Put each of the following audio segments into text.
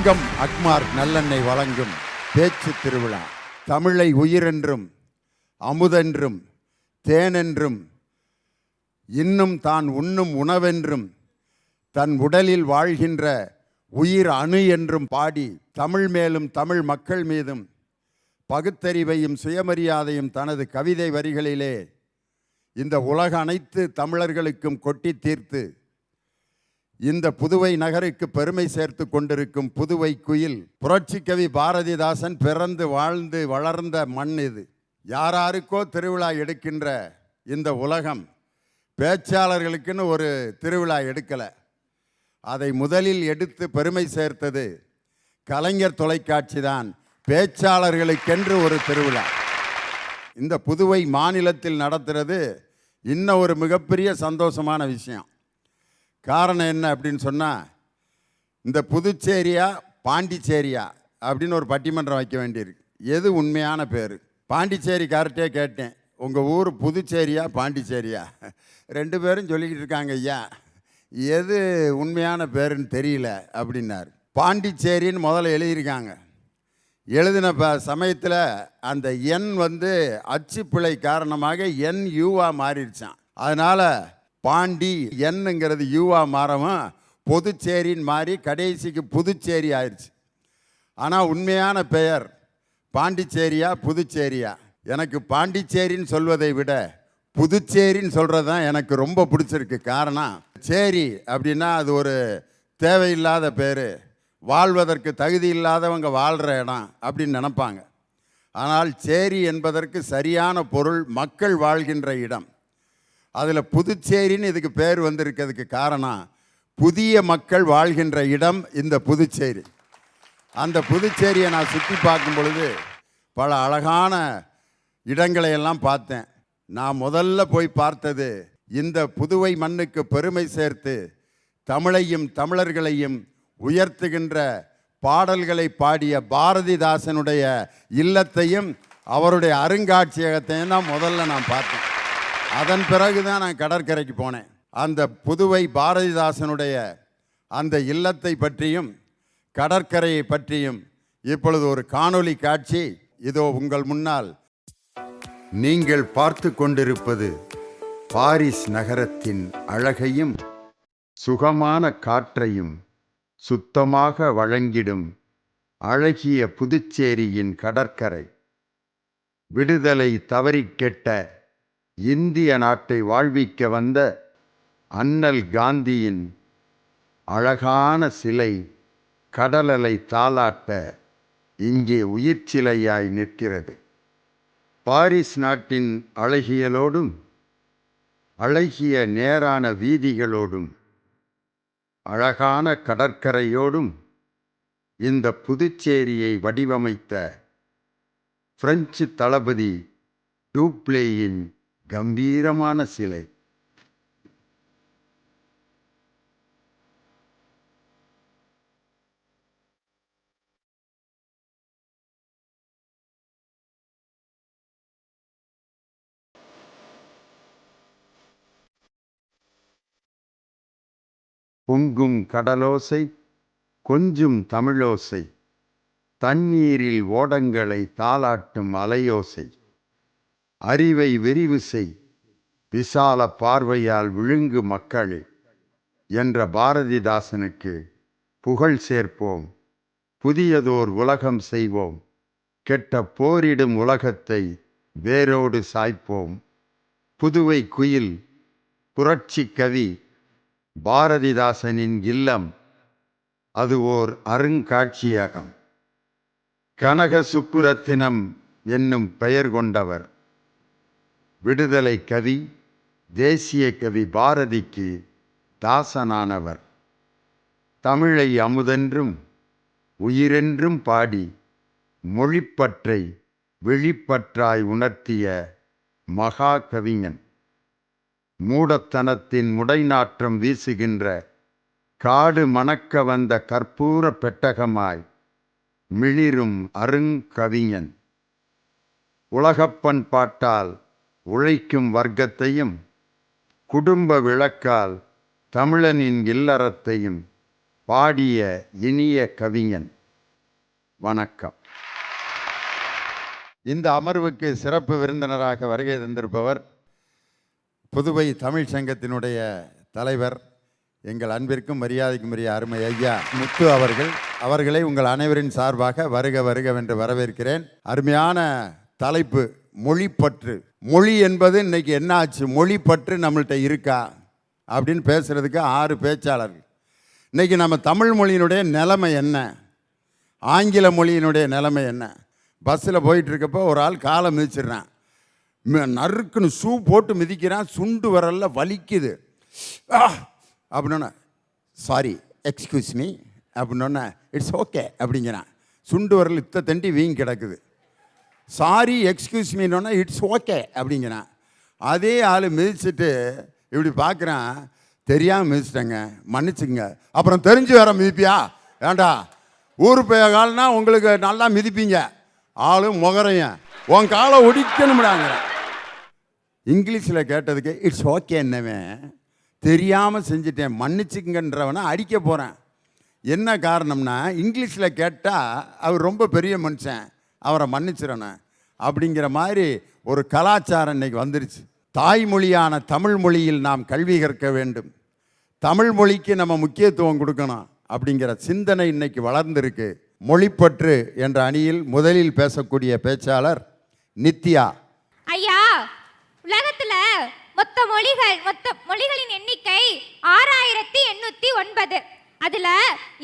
தங்கம் அக்மார் நல்லெண்ணெய் வழங்கும் பேச்சு திருவிழா. தமிழை உயிரென்றும் அமுதென்றும் தேனென்றும் இன்னும் தான் உண்ணும் உணவென்றும் தன் உடலில் வாழ்கின்ற உயிர் அணு என்றும் பாடி தமிழ் மேலும் தமிழ் மக்கள் மீதும் பகுத்தறிவையும் சுயமரியாதையும் தனது கவிதை வரிகளிலே இந்த உலக அனைத்து தமிழர்களுக்கும் கொட்டி தீர்த்து இந்த புதுவை நகருக்கு பெருமை சேர்த்து கொண்டிருக்கும் புதுவை குயில் புரட்சிக்கவி பாரதிதாசன் பிறந்து வாழ்ந்து வளர்ந்த மண் இது. யாராருக்கோ திருவிழா எடுக்கின்ற இந்த உலகம் பேச்சாளர்களுக்குன்னு ஒரு திருவிழா எடுக்கலை. அதை முதலில் எடுத்து பெருமை சேர்த்தது கலைஞர் தொலைக்காட்சி தான். பேச்சாளர்களுக்கென்று ஒரு திருவிழா இந்த புதுவை மாநிலத்தில் நடத்துறது இன்னும் ஒரு மிகப்பெரிய சந்தோஷமான விஷயம். காரணம் என்ன அப்படின்னு சொன்னால், இந்த புதுச்சேரியா பாண்டிச்சேரியா அப்படின்னு ஒரு பட்டிமன்றம் வைக்க வேண்டியிருக்கு. எது உண்மையான பேர்? பாண்டிச்சேரிக்கார்ட்டே கேட்டேன், உங்கள் ஊர் புதுச்சேரியா பாண்டிச்சேரியா? ரெண்டு பேரும் சொல்லிக்கிட்டு இருக்காங்க, ஐயா எது உண்மையான பேருன்னு தெரியல அப்படின்னாரு. பாண்டிச்சேரின்னு முதல்ல எழுதியிருக்காங்க. எழுதின சமயத்தில் அந்த எண் அச்சுப்பிழை காரணமாக என் யூவா மாறிடுச்சான். அதனால் பாண்டி என்னங்கிறது யூவா மாறவும் பொதுச்சேரின்னு மாறி கடைசிக்கு புதுச்சேரி ஆயிடுச்சு. ஆனால் உண்மையான பெயர் பாண்டிச்சேரியா புதுச்சேரியா? எனக்கு பாண்டிச்சேரின்னு சொல்வதை விட புதுச்சேரின்னு சொல்கிறது தான் எனக்கு ரொம்ப பிடிச்சிருக்கு. காரணம், சேரி அப்படின்னா அது ஒரு தேவையில்லாத பேர், வாழ்வதற்கு தகுதி இல்லாதவங்க வாழ்கிற இடம் அப்படின்னு நினைப்பாங்க. ஆனால் சேரி என்பதற்கு சரியான பொருள் மக்கள் வாழ்கின்ற இடம். அதில் புதுச்சேரின்னு இதுக்கு பேர் வந்திருக்கிறதுக்கு காரணம், புதிய மக்கள் வாழ்கின்ற இடம் இந்த புதுச்சேரி. அந்த புதுச்சேரியை நான் சுற்றி பார்க்கும் பொழுது பல அழகான இடங்களை எல்லாம் பார்த்தேன். நான் முதல்ல போய் பார்த்தது இந்த புதுவை மண்ணுக்கு பெருமை சேர்த்து தமிழையும் தமிழர்களையும் உயர்த்துகின்ற பாடல்களை பாடிய பாரதிதாசனுடைய இல்லத்தையும் அவருடைய அருங்காட்சியகத்தையும் தான் முதல்ல நான் பார்த்தேன். அதன் பிறகு தான் நான் கடற்கரைக்கு போனேன். அந்த புதுவை பாரதிதாசனுடைய அந்த இல்லத்தை பற்றியும் கடற்கரையை பற்றியும் இப்பொழுது ஒரு காணொளி காட்சி இதோ உங்கள் முன்னால். நீங்கள் பார்த்து கொண்டிருப்பது பாரிஸ் நகரத்தின் அழகையும் சுகமான காற்றையும் சுத்தமாக வழங்கிடும் அழகிய புதுச்சேரியின் கடற்கரை. விடுதலை தவறிக் கெட்ட இந்திய நாட்டை வாழ்விக்க வந்த அண்ணல் காந்தியின் அழகான சிலை கடலலை தாலாட்ட இங்கே உயிர் சிலையாய் நிற்கிறது. பாரிஸ் நாட்டின் அழகியலோடும் அழகிய நேரான வீதிகளோடும் அழகான கடற்கரையோடும் இந்த புதுச்சேரியை வடிவமைத்த பிரெஞ்சு தளபதி டூப்ளேயின் கம்பீரமான சிலை. பொங்கும் கடலோசை, கொஞ்சும் தமிழோசை, தண்ணீரில் ஓடங்களை தாலாட்டும் அலையோசை, அறிவை விரிவு செய், விசால பார்வையால் விழுங்கு மக்களே என்ற பாரதிதாசனுக்கு புகழ் சேர்ப்போம். புதியதோர் உலகம் செய்வோம். கெட்ட போரிடும் உலகத்தை வேரோடு சாய்ப்போம். புதுவை குயில் புரட்சி கவி பாரதிதாசனின் இல்லம் அது ஓர் அருங்காட்சியகம். கனக சுப்புரத்தினம் என்னும் பெயர் கொண்டவர். விடுதலை கவி, தேசிய கவி பாரதிக்கு தாசனானவர். தமிழை அமுதென்றும் உயிரென்றும் பாடி மொழிப்பற்றை விழிப்பற்றாய் உணர்த்திய மகா கவிஞன். மூடத்தனத்தின் முடைநாற்றம் வீசுகின்ற காடு மணக்க வந்த கற்பூர பெட்டகமாய் மிளிரும் அருங்கவிஞன். உலகப் பண்பாட்டால் உழைக்கும் வர்க்கத்தையும் குடும்ப விளக்கால் தமிழனின் இல்லறத்தையும் பாடிய இனிய கவிஞன். வணக்கம். இந்த அமர்வுக்கு சிறப்பு விருந்தினராக வருகை தந்திருப்பவர் புதுவை தமிழ் சங்கத்தினுடைய தலைவர், எங்கள் அன்பிற்கும் மரியாதைக்கும் உரிய அருமை ஐயா முத்து அவர்களை உங்கள் அனைவரின் சார்பாக வருக வருகவென்று வரவேற்கிறேன். அருமையான தலைப்பு மொழிப்பற்று. மொழி என்பது இன்னைக்கு என்ன ஆச்சு, மொழிப்பற்று நம்மள்கிட்ட இருக்கா அப்படின்னு பேசுறதுக்கு 6 பேச்சாளர்கள். இன்னைக்கு நம்ம தமிழ் மொழியினுடைய நிலைமை என்ன, ஆங்கில மொழியினுடைய நிலைமை என்ன? பஸ்ஸில் போயிட்டு இருக்கப்போ ஒரு ஆள் காலை மிதிச்சிடுறான், நறுக்குன்னு ஷூ போட்டு மிதிக்கிறான், சுண்டு வரல வலிக்குது அப்படின்னா சாரி எக்ஸ்கியூஸ் மீ அப்படின்னா இட்ஸ் ஓகே அப்படிங்கிறான். சுண்டு வரல் இத்த தண்டி வீங்கி கிடக்குது. சாரி எக்ஸ்கியூஸ் மீன்னா இட்ஸ் ஓகே அப்படிங்கிறான். அதே ஆள் மிதிச்சுட்டு இப்படி பார்க்குறான், தெரியாமல் மிதிச்சிட்டேங்க மன்னிச்சுங்க, அப்புறம் தெரிஞ்சு வேற மிதிப்பியா? ஏண்டா ஊர் போய கால்னா உங்களுக்கு நல்லா மிதிப்பீங்க, ஆளும் முகரையும் உன் காலை ஒடிக்கணும்டாங்கிறான். இங்கிலீஷில் கேட்டதுக்கு இட்ஸ் ஓகே என்னவன், தெரியாமல் செஞ்சுட்டேன் மன்னிச்சுங்கன்றவனை அடிக்க போகிறேன். என்ன காரணம்னா இங்கிலீஷில் கேட்டால் அவர் ரொம்ப பெரிய மனுஷன், அவரை மன்னிச்சிடணும் அப்படிங்கிற மாதிரி ஒரு கலாச்சாரம் இன்னைக்கு வந்துருச்சு. தாய்மொழியான தமிழ் மொழியில் நாம் கல்வி கற்க வேண்டும், தமிழ் மொழிக்கு நம்ம முக்கியத்துவம் கொடுக்கணும் அப்படிங்கிற சிந்தனை இன்னைக்கு வளர்ந்துருக்கு. மொழிப்பற்று என்ற அணியில் முதலில் பேசக்கூடிய பேச்சாளர் நித்யா. ஐயா, உலகத்துல மொத்த மொழிகளின் எண்ணிக்கை 6809. அதுல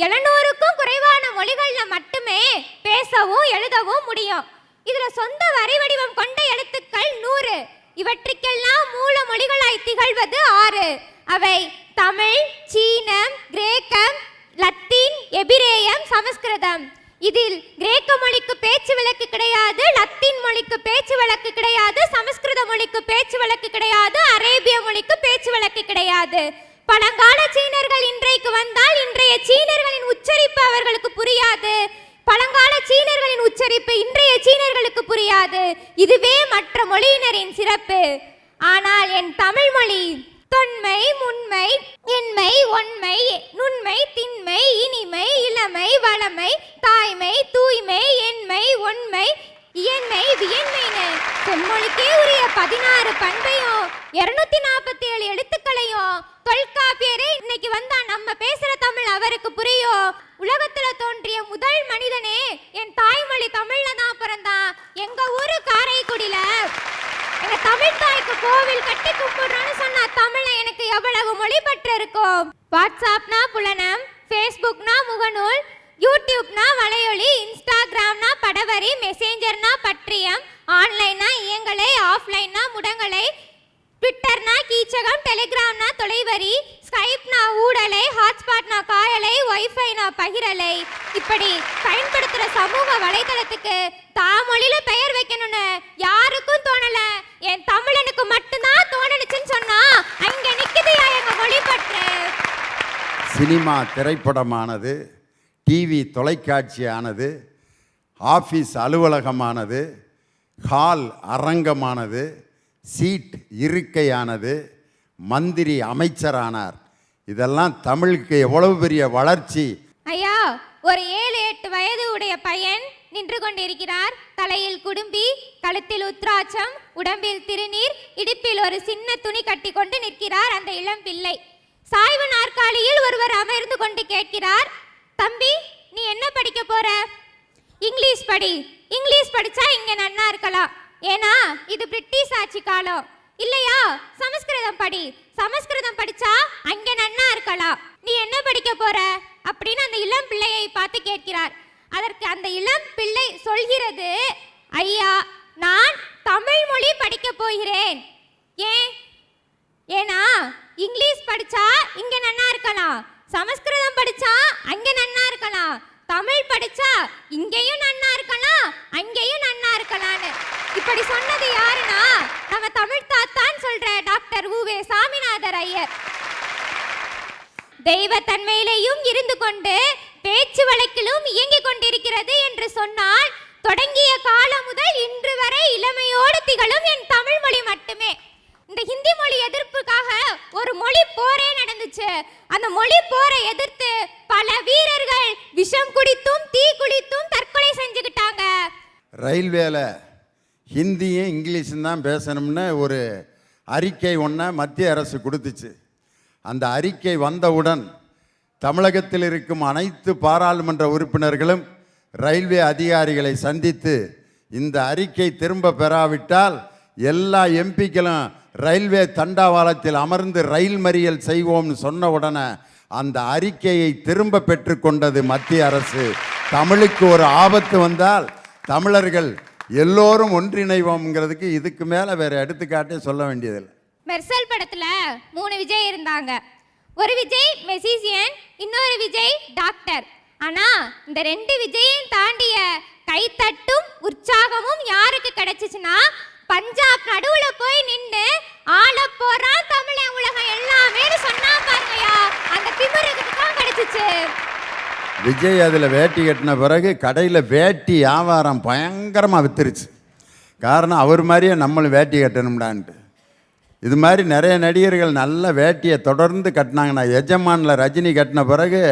700க்கும் குறைவான மொழிகள்ல மட்டுமே பேசவும் எழுதவும் முடியும். இதுல சொந்த வரி வடிவம் கொண்ட எழுத்துக்கள் 100. இவற்றுக்கெல்லாம் மூல மொழிகளாய் திகழ்வது 6. அவை தமிழ், சீனம், கிரேக்கம், லத்தீன், எபிரேயம், சமஸ்கிருதம். இதில் கிரேக்க மொழிக்கு பேச்சு வழக்கு கிடையாது, லத்தீன் மொழிக்கு பேச்சு வழக்கு கிடையாது, சமஸ்கிருத மொழிக்கு பேச்சு வழக்கு கிடையாது, அரேபிய மொழிக்கு பேச்சு வழக்கு கிடையாது. பழங்கால சீனர்கள் இன்றைக்கு வந்தால் இன்றைய சீனர்களின் உச்சரிப்பு அவர்களுக்கு புரியாது, பழங்கால சீனர்களின் உச்சரிப்பு இன்றைய சீனர்களுக்கு புரியாது. இதுவே மற்ற மொழியினரின் சிறப்பு. ஆனால் என் தமிழ் மொழி தொன்மை, முன்மை, எண்மை, ஒன்மை, நுண்மை, திண்மை, இனிமை, இளமை, வளமை, தாய்மை, தூய்மை, எண்மை, ஒன்மை, இயன்மை, வியன்மைன்னு செம்மொழிக்கே உரிய 16 பண்பையும் 247 எழுத்துக்களையும் தொல்காப்பியரே இன்னைக்கு வந்தா நம்ம பேசுற தமிழ் அவருக்கு புரியும். உலகத்துல தோன்றிய முதல் மனிதனே என் தாய்மொழி தமிழ்ல தான் பிறந்தான். எங்க ஊரு காரைக்குடியில எங்க தமிழ் தாய்க்கு கோவில் கட்டி கும்பிடுறோன்னு சொன்னா தமிழ்ல எனக்கு எவ்வளவு மொழிப்பற்று இருக்கும். வாட்ஸ்அப்னா புலனம், ஃபேஸ்புக்னா முகநூல், யூடியூப்னா வலையொலி, இன்ஸ்டாகிராம்னா படவரி, மெசேஞ்சர்னா பற்றியம், ஆன்லைன்னா இயங்கலை, ஆஃப்லைன்னா முடங்கலை, ட்விட்டர்னா கீச்சகம், டெலிகிராம்னா தொலைவரி, ஸ்கைப்னா ஊடலை, ஹாட்ஸ்பாட்னா காயலை, வைஃபைனா பகிரலை. இப்படி பயன்படுத்துற சமூக வலைதளத்துக்கு தாமொழியில பெயர் வைக்கணும்னு யாருக்கும் தோணல, என் தமிழனுக்கு மட்டும்தான் தோணுச்சுன்னு சொன்னா அங்க நிக்குதுயா எங்க மொழிப்பற்று. சினிமா திரைப்படமானது, டிவி தொலைக்காட்சியானது, ஆஃபீஸ் அலுவலகமானது, ஹால் அரங்கமானது, சீட் இருக்கையானது, மந்திரி அமைச்சரானார். இதெல்லாம் தமிழுக்கு எவ்வளவு பெரிய வளர்ச்சி. ஐயா, ஒரு 7-8 வயது உடைய பையன் நின்று கொண்டிருக்கிறார். தலையில் குடும்பி, கழுத்தில் உத்ராட்சம், உடம்பில் திருநீர், இடுப்பில் ஒரு சின்ன துணி கட்டி கொண்டு நிற்கிறார் அந்த இளம் பிள்ளை. சாய்வு நாற்காலியில் ஒருவர் அமர்ந்து கொண்டு கேட்கிறார், தம்பி நீ என்ன படிக்க போற? இங்கிலீஷ் படி. இங்கிலீஷ் படிச்சா இங்க நன்னா இருக்கலாம், ஏன்னா இது பிரிட்டிஷ் ஆட்சி காலம். இல்லையா சமஸ்கிருதம் படி. சமஸ்கிருதம் படிச்சா அங்க நன்னா இருக்கலாம். நீ என்ன படிக்க போற அப்படின்னு அந்த இளம் பிள்ளையை பார்த்து கேட்கிறார். அதற்கு அந்த இளம் பிள்ளை சொல்கிறது, ஐயா நான் தமிழ் மொழி படிக்க போகிறேன். ஏன்னா இங்கிலீஷ் படிச்சா இங்க நன்னா இருக்கலாம், சமஸ்கிருதம் படிச்சா அங்க நன்னா இருக்கலாம், தமிழ் படிச்சா இங்கேயும் நன்னா இருக்கலாம் அங்கேயும் நன்னா இருக்கலாம்னு. இப்படி சொன்னது யாருன்னா நம்ம தமிழ் தாத்தான் சொல்ற டாக்டர் உவே சாமிநாதர் ஐயர். தெய்வத்தன்மையிலேயும் இருந்து கொண்டு பேச்சு வழக்கிலும் இயங்கிக் கொண்டிருக்கிறது என்று சொன்னால் தொடங்கிய காலம் முதல் இன்று வரை இளமையோடு திகழும் என் தமிழ் மொழி மட்டுமே. இந்த ஹிந்தி மொழி எதிர்ப்புக்காக ஒரு மொழி போரே நடந்துச்சு. அந்த மொழி போரை எதிர்த்து பல வீரர்கள் விஷம் குடித்தும் தீ குளித்தும் தற்கொலை செஞ்சுக்கிட்டாங்க. ரயில்வேல ஹிந்தியும் இங்கிலீஷும் தான் பேசணும்னு ஒரு அறிக்கை ஒன்றை மத்திய அரசு கொடுத்துச்சு. அந்த அறிக்கை வந்தவுடன் தமிழகத்தில் இருக்கும் அனைத்து பாராளுமன்ற உறுப்பினர்களும் ரயில்வே அதிகாரிகளை சந்தித்து இந்த அறிக்கை திரும்ப பெறாவிட்டால் எல்லா எம்பிக்களும் ரயில்வே தண்டவாளத்தில் அமர்ந்து ரயில் மறியல் செய்வோம்னு சொன்ன உடனே அந்த அறிக்கையை திரும்ப பெற்றுக்கொண்டது மத்திய அரசு. தமிழுக்கு ஒரு ஆபத்து வந்தால் தமிழர்கள் எல்லோரும் ஒன்றிணைவோம்ங்கிறதுக்கு இதுக்கு மேலே வேற எடுத்துக்காட்டே சொல்ல வேண்டியதில்லை. மெர்சல் படத்துல 3 விஜய் இருந்தாங்க. ஒரு விஜய் மெசிசியன், இன்னொரு விஜய் டாக்டர். ஆனா இந்த 2 விஜயையும் தாண்டிய கைத்தட்டும் உற்சாகமும் யாருக்கு கிடைச்சிச்சுன்னா, பஞ்சாப் நடுவுல போய் நின்று ஆள போறான் தமிழன் உலகம் எல்லாமே சொன்னா பாருங்கயா, அந்த திமிருக்கு தான் கிடைச்சிச்சு. விஜய் அதில் வேட்டி கட்டின பிறகு கடையில் வேட்டி வியாபாரம் பயங்கரமாக வித்துருச்சு. காரணம் அவர் மாதிரியே நம்மளும் வேட்டி கட்டணும்டான்ட்டு. இது மாதிரி நிறைய நடிகர்கள் நல்ல வேட்டியை தொடர்ந்து கட்டினாங்கன்னா, எஜமானில் ரஜினி கட்டின பிறகு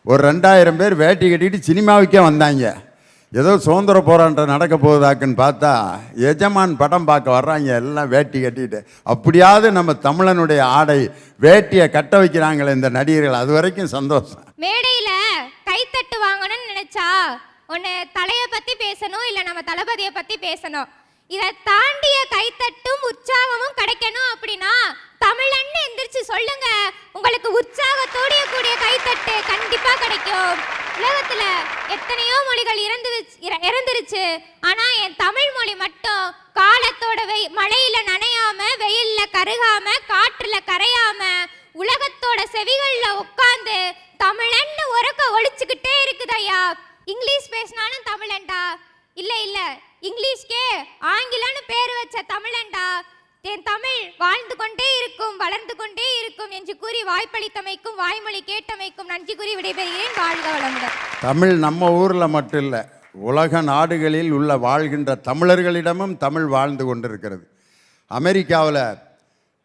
ஒரு 2000 பேர் வேட்டி கட்டிட்டு சினிமாவுக்கே வந்தாங்க. ஏதோ சுதந்திர போராட்டம் நடக்க போகுதாக்குன்னு பார்த்தா எஜமான் படம் பார்க்க வர்றாங்க எல்லாம் வேட்டி கட்டிட்டு. அப்படியாவது நம்ம தமிழனுடைய ஆடை வேட்டியை கட்ட வைக்கிறாங்களே இந்த நடிகர்கள், அது வரைக்கும் சந்தோஷம். மேடையில் கைத்தட்டு வாங்கணும்னு நினைச்சா ஒன்று தலையை பற்றி பேசணும், இல்லை நம்ம தளபதியை பற்றி பேசணும். இதை தாண்டிய கைத்தட்டும் உற்சாகமும் கிடைக்கணும் அப்படின்னா தமிழன்னு எந்திரிச்சு சொல்லுங்க, உங்களுக்கு உற்சாகத்தோடைய கூடிய கைத்தட்டு கண்டிப்பா கிடைக்கும். உலகத்துல எத்தனையோ மொழிகள் இறந்துருச்சு, ஆனா என் தமிழ் மொழி மட்டும் காலத்தோட மழையில நனையாம, வெயில்ல கருகாம, காற்றுல கரையாம, உலகத்தோட செவிகள்ல உட்கார்ந்து தமிழன்னு உறக்க ஒழிச்சுக்கிட்டே இருக்குதையா. இங்கிலீஷ் பேசினாலும் தமிழன்டா, இல்ல இல்ல இங்கிலீஷ்கே ஆங்கிலம்னு பேர் வச்ச தமிழன்டா. என் தமிழ் வாழ்ந்து கொண்டே இருக்கும், வளர்ந்து கொண்டே இருக்கும் என்று கூறி வாய்ப்பளித்தமைக்கும் வாய்மொழி கேட்டமைக்கும் நன்றி கூறி விடைபெறுகிறேன். வாழ்க வளமுடன். தமிழ் நம்ம ஊரில் மட்டும் இல்லை, உலக நாடுகளில் உள்ள வாழ்கின்ற தமிழர்களிடமும் தமிழ் வாழ்ந்து கொண்டிருக்கிறது. அமெரிக்காவில்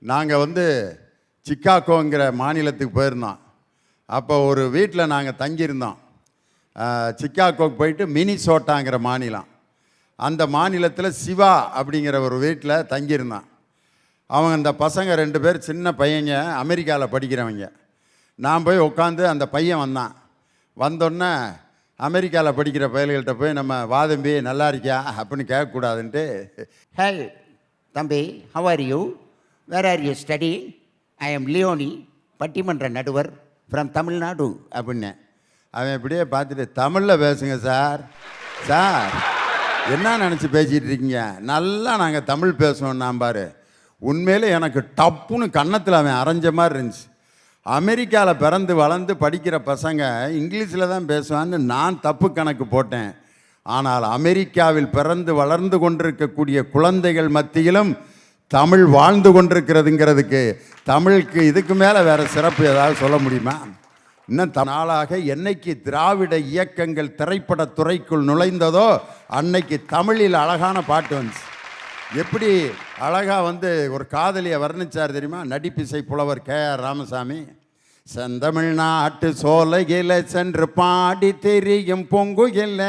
நாங்கள் சிக்காகோங்கிற மாநிலத்துக்கு போயிருந்தோம். அப்போ ஒரு வீட்டில் நாங்கள் தங்கியிருந்தோம். சிக்காகோக்கு போயிட்டு மினிசோட்டாங்கிற மாநிலம், அந்த மாநிலத்தில் சிவா அப்படிங்கிற ஒரு வீட்டில் தங்கியிருந்தான். அவங்க அந்த பசங்க 2 பேர் சின்ன பையங்க, அமெரிக்காவில் படிக்கிறவங்க. நான் போய் உட்காந்து அந்த பையன் வந்தோடனே அமெரிக்காவில் படிக்கிற பயல்கள்கிட்ட போய் நம்ம வாதம்பி நல்லா இருக்கியா அப்படின்னு கேட்கக்கூடாதுன்ட்டு, ஹே தம்பி, how are you, where are you studying, I am Leoni, பட்டிமன்ற நடுவர் ஃப்ரம் தமிழ்நாடு அப்படின்னேன். அவன் இப்படியே பார்த்துட்டு, தமிழில் பேசுங்க சார். சார் என்ன நினச்சி பேசிகிட்டு இருக்கீங்க, நல்லா நாங்கள் தமிழ் பேசுவோம். நான் பாரு, உண்மையிலே எனக்கு டப்புன்னு கன்னத்தில் அவன் அரைஞ்ச மாதிரி இருந்துச்சு. அமெரிக்காவில் பிறந்து வளர்ந்து படிக்கிற பசங்க இங்கிலீஷில் தான் பேசுவான்னு நான் தப்பு கணக்கு போட்டேன். ஆனால் அமெரிக்காவில் பிறந்து வளர்ந்து கொண்டிருக்கக்கூடிய குழந்தைகள் மத்தியிலும் தமிழ் வாழ்ந்து கொண்டிருக்கிறதுங்கிறதுக்கு தமிழுக்கு இதுக்கு மேலே வேறு சிறப்பு ஏதாவது சொல்ல முடியுமா? இன்னும் நாளாக என்னைக்கு திராவிட இயக்கங்கள் திரைப்படத்துறைக்குள் நுழைந்ததோ அன்னைக்கு தமிழில் அழகான பாட்டு வந்துச்சு. எப்படி அழகாக ஒரு காதலியை வர்ணிச்சார் தெரியுமா நடிப்பிசை புலவர் K.R. ராமசாமி. செந்தமிழ்நாட்டு சோலையில சென்று பாடி தெரியும் பொங்குகில்ல,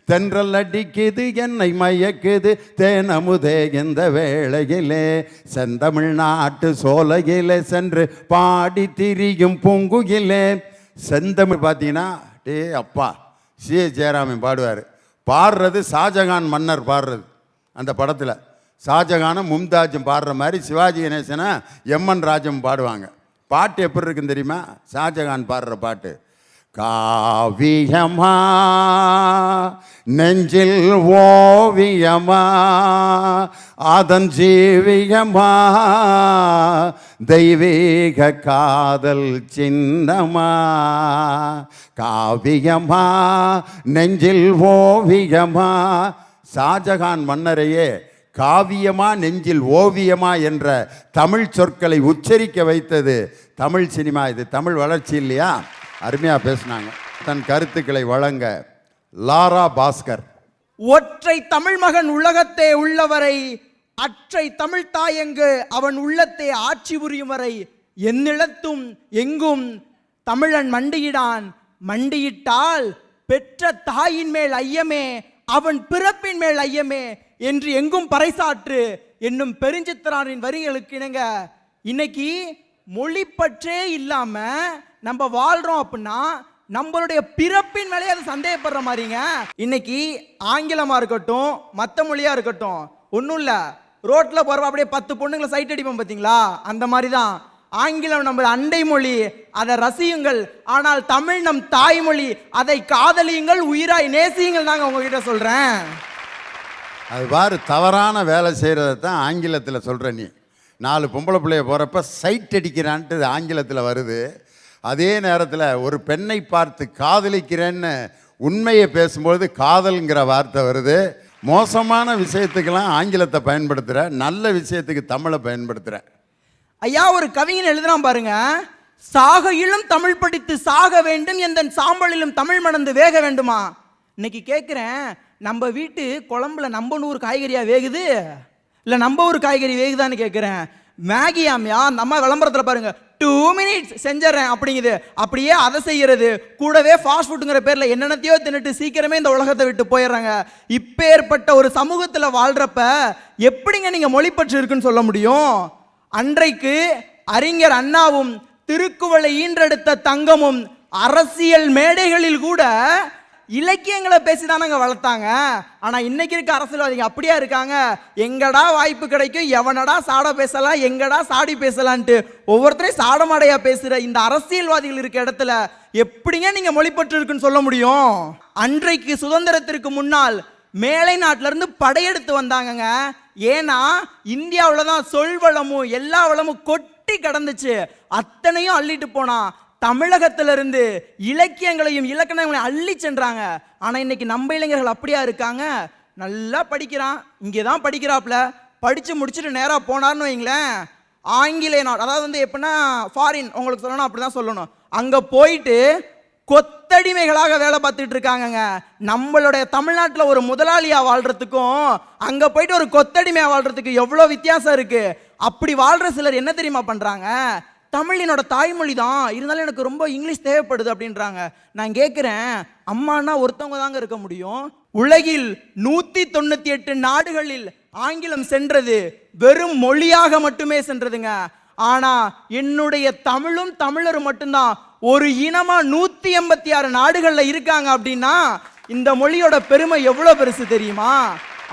தென்றல் அடிக்குது என்னை மயக்குது தேனமுதே இந்த வேளையிலே. செந்தமிழ்நாட்டு சோலையில சென்று பாடி திரியும் பொங்குகில்லே. செந்தமிழ் பார்த்தீங்கன்னா டே அப்பா C.A. ஜெயராமன் பாடுவார். பாடுறது ஷாஜகான் மன்னர் பாடுறது. அந்த படத்தில் ஷாஜகானும் மும்தாஜும் பாடுற மாதிரி சிவாஜி கணேசனை M.N. ராஜம் பாடுவாங்க. பாட்டு எப்படி இருக்குன்னு தெரியுமா? ஷாஜகான் பாடுற பாட்டு, காவியமா நெஞ்சில் ஓவியமா அதன் ஜீவியமா தெய்வீக காதல் சின்னமா. காவியமா நெஞ்சில் ஓவியமா. ஷாஜகான் மன்னரையே காவியமா நெஞ்சில் ஓவியமா என்ற தமிழ் சொற்களை உச்சரிக்க வைத்தது தமிழ் சினிமா. இது தமிழ் வளர்ச்சி இல்லையா? அருமையாக பேசினாங்க. தன் கருத்துக்களை வழங்க லாரா பாஸ்கர். ஒற்றை தமிழ் மகன் உலகத்தே உள்ளவரை அற்றை தமிழ் தாயங்கு அவன் உள்ளத்தை ஆட்சி புரியும் வரை என்னிடத்தும் எங்கும் தமிழன் மண்டியிடான். மண்டியிட்டால் பெற்ற தாயின் மேல் ஐயமே, அவன் பிறப்பின் மேல் ஐயமே என்று எங்கும் பறைசாற்று என்னும் பெருஞ்சித்திரனின் வரிகளுக்கு இணங்க இன்னைக்கு மொழி பற்றே இல்லாம நம்ம வாழ்றோம் அப்படின்னா நம்மளுடைய பிறப்பின் மேலே அது சந்தேகப்படுற மாதிரிங்க. இன்னைக்கு ஆங்கிலமா இருக்கட்டும், மற்ற மொழியா இருக்கட்டும், ஒன்றும் இல்லை, ரோட்ல போறப்ப அப்படியே 10 பொண்ணுங்களை சைட் அடிப்போம் பார்த்தீங்களா, அந்த மாதிரி தான் ஆங்கிலம் நம்ம அண்டை மொழி, அதை ரசியுங்கள். ஆனால் தமிழ் நம் தாய்மொழி, அதை காதலியுங்கள், உயிராய் நேசியுங்கள். நாங்கள் உங்ககிட்ட சொல்றேன். அது பாரு, தவறான வேலை செய்கிறத தான் ஆங்கிலத்தில் சொல்கிற நீ. 4 பொம்பளை பிள்ளைய போகிறப்ப சைட் அடிக்கிறான்ட்டு ஆங்கிலத்தில் வருது. அதே நேரத்தில் ஒரு பெண்ணை பார்த்து காதலிக்கிறேன்னு உண்மையை பேசும்பொழுது காதல்ங்கிற வார்த்தை வருது. மோசமான விஷயத்துக்கெல்லாம் ஆங்கிலத்தை பயன்படுத்துகிற, நல்ல விஷயத்துக்கு தமிழை பயன்படுத்துகிற. ஐயா, ஒரு கவிஞன் எழுதுறான் பாருங்க, சாகையிலும் தமிழ் படித்து சாக வேண்டும், எந்த சாம்பலிலும் தமிழ் மணந்து வேக வேண்டுமா. இன்னைக்கு கேட்குறேன், நம்ம வீட்டு குழம்புல நம்ம ஊர் காய்கறியா வேகுது இல்லை நம்ம ஊர் காய்கறி வேகுதான்னு கேட்குறேன். மேகியாமியா நம்ம விளம்பரத்தில் பாருங்க, 2 minutes செஞ்சிடறேன் அப்படிங்குது. அப்படியே அதை செய்யறது கூடவே ஃபாஸ்ட் ஃபுட்டுங்கிற பேரில் என்னென்னத்தையோ தின்னுட்டு சீக்கிரமே இந்த உலகத்தை விட்டு போயிடுறாங்க. இப்பேற்பட்ட ஒரு சமூகத்தில் வாழ்றப்ப எப்படிங்க நீங்கள் மொழிப்பற்று இருக்குன்னு சொல்ல முடியும்? அன்றைக்கு அறிஞர் அண்ணாவும் திருக்குவளை ஈன்றெடுத்த தங்கமும் அரசியல் மேடைகளில் கூட இலக்கியங்களை பேசிதானங்க வளர்த்தாங்க. ஆனா இன்னைக்கு இருக்க அரசியல்வாதிகள் அப்படியா இருக்காங்க? எங்கடா வாய்ப்பு கிடைக்கும், எவனடா சாட பேசலாம், எங்கடா சாடி பேசலான்ட்டு ஒவ்வொருத்தரையும் சாடமாடையா பேசுற இந்த அரசியல்வாதிகள் இருக்க இடத்துல எப்படிங்க நீங்க மொழிப்பற்று இருக்குன்னு சொல்ல முடியும்? அன்றைக்கு சுதந்திரத்திற்கு முன்னால் மேலை நாட்டில இருந்து படையெடுத்து வந்தாங்கங்க. ஏன்னா இந்தியாவில் தான் சொல்வளமும் எல்லா வளமும் கொட்டி கிடந்துச்சு. அத்தனையும் அள்ளிட்டு போனா தமிழகத்திலிருந்து இலக்கியங்களையும் இலக்கணங்களையும் அள்ளி சென்றாங்க. ஆனா இன்னைக்கு நம்ம இளைஞர்கள் அப்படியா இருக்காங்க? நல்லா படிக்கிறான், இங்கே தான் படிக்கிறாப்ல, படிச்சு முடிச்சுட்டு நேரா போனார்னு வைங்களேன், ஆங்கிலேய நாடு, அதாவது எப்படின்னா ஃபாரின், உங்களுக்கு சொல்லணும் அப்படிதான் சொல்லணும், அங்க போயிட்டு கொத்தடிமைகளாக வேலை பார்த்துட்டு இருக்காங்கங்க. நம்மளுடைய தமிழ்நாட்டில் ஒரு முதலாளியா வாழ்றதுக்கும் அங்க போயிட்டு ஒரு கொத்தடிமையா வாழ்றதுக்கு எவ்வளோ வித்தியாசம் இருக்கு. அப்படி வாழ்ற சிலர் என்ன தெரியுமா பண்றாங்க? தமிழ் என்னோட தாய்மொழி தான், இருந்தாலும் எனக்கு ரொம்ப இங்கிலீஷ் தேவைப்படுது அப்படின்றாங்க. நான் கேட்குறேன், அம்மானா ஒருத்தவங்க தாங்க இருக்க முடியும். உலகில் 198 நாடுகளில் ஆங்கிலம் சென்றது வெறும் மொழியாக மட்டுமே சென்றதுங்க. ஆனா என்னுடைய தமிழும் தமிழரும் மட்டும்தான் ஒரு இனமா 186 நாடுகள்ல இருக்காங்க. அப்படின்னா இந்த மொழியோட பெருமை எவ்வளவு பெருசு தெரியுமா?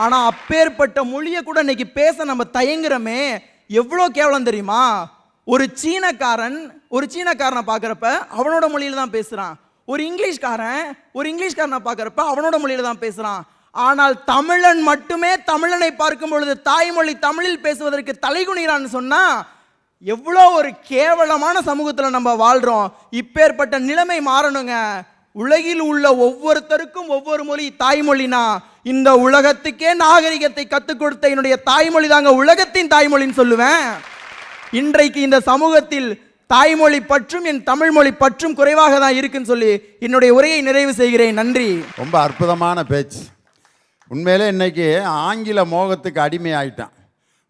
ஆனா அப்பேற்பட்ட மொழியை கூட இன்னைக்கு பேச நம்ம தயங்குறோமே, எவ்வளோ கேவலம் தெரியுமா? ஒரு சீனக்காரனை பார்க்குறப்ப அவனோட மொழியில தான் பேசுறான், ஒரு இங்கிலீஷ்காரனை பார்க்குறப்ப அவனோட மொழியில தான் பேசுறான். ஆனால் தமிழன் மட்டுமே தமிழனை பார்க்கும் பொழுது தாய்மொழி தமிழில் பேசுவதற்கு தலைகுனிறான்னு சொன்னா எவ்வளோ ஒரு கேவலமான சமூகத்தில் நம்ம வாழ்றோம். இப்பேற்பட்ட நிலைமை மாறணுங்க. உலகில் உள்ள ஒவ்வொருத்தருக்கும் ஒவ்வொரு மொழி தாய்மொழினா இந்த உலகத்துக்கே நாகரிகத்தை கற்றுக் கொடுத்த என்னுடைய தாய்மொழி தாங்க உலகத்தின் தாய்மொழின்னு சொல்லுவேன். இன்றைக்கு இந்த சமூகத்தில் தாய்மொழி பற்றும் என் தமிழ் மொழி பற்றும் குறைவாக தான் இருக்குன்னு சொல்லி என்னுடைய உரையை நிறைவு செய்கிறேன். நன்றி. ரொம்ப அற்புதமான பேச்சு. உண்மையிலே இன்னைக்கு ஆங்கில மோகத்துக்கு அடிமை ஆயிட்டான்.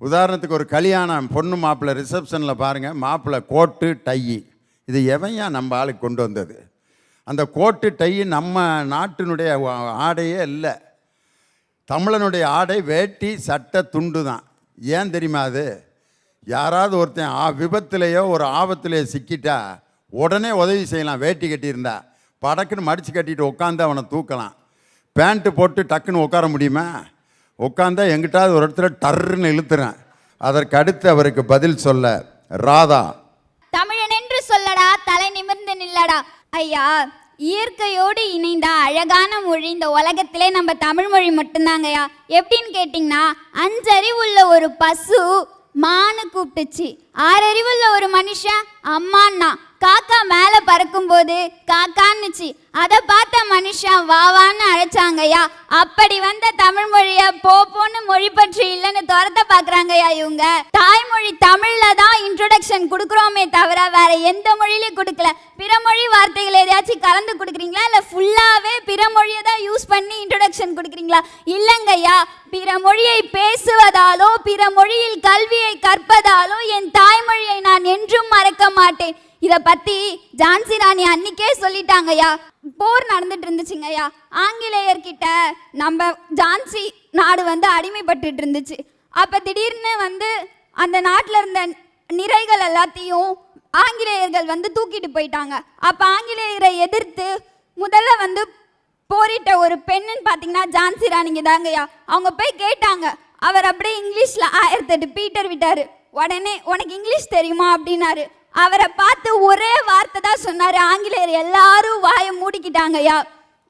உதாரணத்துக்கு ஒரு கல்யாணம், பொண்ணு மாப்பிள்ளை ரிசப்ஷனில் பாருங்கள், மாப்பிள்ளை கோட்டு டை, இது எவையா நம்ம ஆளுக்கு கொண்டு வந்தது? அந்த கோட்டு டை நம்ம நாட்டினுடைய ஆடையே இல்லை. தமிழனுடைய ஆடை வேட்டி சட்டை துண்டு தான். ஏன் தெரியுமா? அது யாராவது ஒருத்தன் விபத்துலேயோ ஒரு ஆபத்துலேயோ சிக்கிட்டா உடனே உதவி செய்யலாம். வேட்டி கட்டியிருந்தா படக்குன்னு மடித்து கட்டிட்டு உட்காந்து அவனை தூக்கலாம். பேண்ட்டு போட்டு டக்குன்னு உட்கார முடியுமா? உட்காந்தா எங்கிட்டாவது ஒரு இடத்துல டர்ன்னு இழுத்துறேன். அதற்கு அடுத்து அவருக்கு பதில் சொல்ல ராதா, தமிழன் என்று சொல்லடா, தலை நிமிர்ந்து நில்லடா. ஐயா, இயற்கையோடு இணைந்த அழகான மொழி இந்த உலகத்திலே நம்ம தமிழ் மொழி மட்டும்தாங்கய்யா. எப்படின்னு கேட்டிங்கன்னா, 5 அறிவுள்ள ஒரு பசு மானு கூப்பிட்டுச்சு, 6 அறிவுள்ள ஒரு மனுஷன் அம்மான்னா, காக்கா மேலே பறக்கும்போது காக்கான்னுச்சு. அதை பார்த்த மனுஷன் வாவான்னு அழைச்சாங்கய்யா. அப்படி வந்த தமிழ் மொழியை போன்னு மொழி பற்றி இல்லைன்னு துரத்த பார்க்குறாங்கய்யா இவங்க. தாய்மொழி தமிழ்ல தான் இன்ட்ரோடக்ஷன் கொடுக்குறோமே தவிர வேற எந்த மொழியிலையும் கொடுக்கல. பிற மொழி வார்த்தைகள் எதையாச்சும் கலந்து கொடுக்குறீங்களா, இல்லை ஃபுல்லாகவே பிற மொழியை தான் யூஸ் பண்ணி இன்ட்ரோடக்ஷன் கொடுக்குறீங்களா? இல்லைங்கய்யா, பிற மொழியை பேசுவதாலோ பிற மொழியில் கல்வியை கற்பதாலோ என் தாய்மொழியை நான் என்றும் மறக்க மாட்டேன். இதை பற்றி ஜான்சி ராணி அன்னைக்கே சொல்லிட்டாங்கய்யா. போர் நடந்துட்டு இருந்துச்சுங்கய்யா. ஆங்கிலேயர்கிட்ட நம்ம ஜான்சி நாடு வந்து அடிமைப்பட்டு இருந்துச்சு. அப்போ திடீர்னு வந்து அந்த நாட்டில் இருந்த நிறைகள் எல்லாத்தையும் ஆங்கிலேயர்கள் வந்து தூக்கிட்டு போயிட்டாங்க. அப்போ ஆங்கிலேயரை எதிர்த்து முதல்ல வந்து போரிட்ட ஒரு பெண்ணுன்னு பார்த்தீங்கன்னா ஜான்சி ராணிங்க தாங்கய்யா. அவங்க போய் கேட்டாங்க. அவர் அப்படியே இங்கிலீஷில் 1008 பீட்டர் விட்டார். உடனே உனக்கு இங்கிலீஷ் தெரியுமா அப்படின்னாரு. அவரை பார்த்து ஒரே வார்த்தை தான் சொன்னார். ஆங்கிலேயர் எல்லாரும் வாயை மூடிக்கிட்டாங்கய்யா.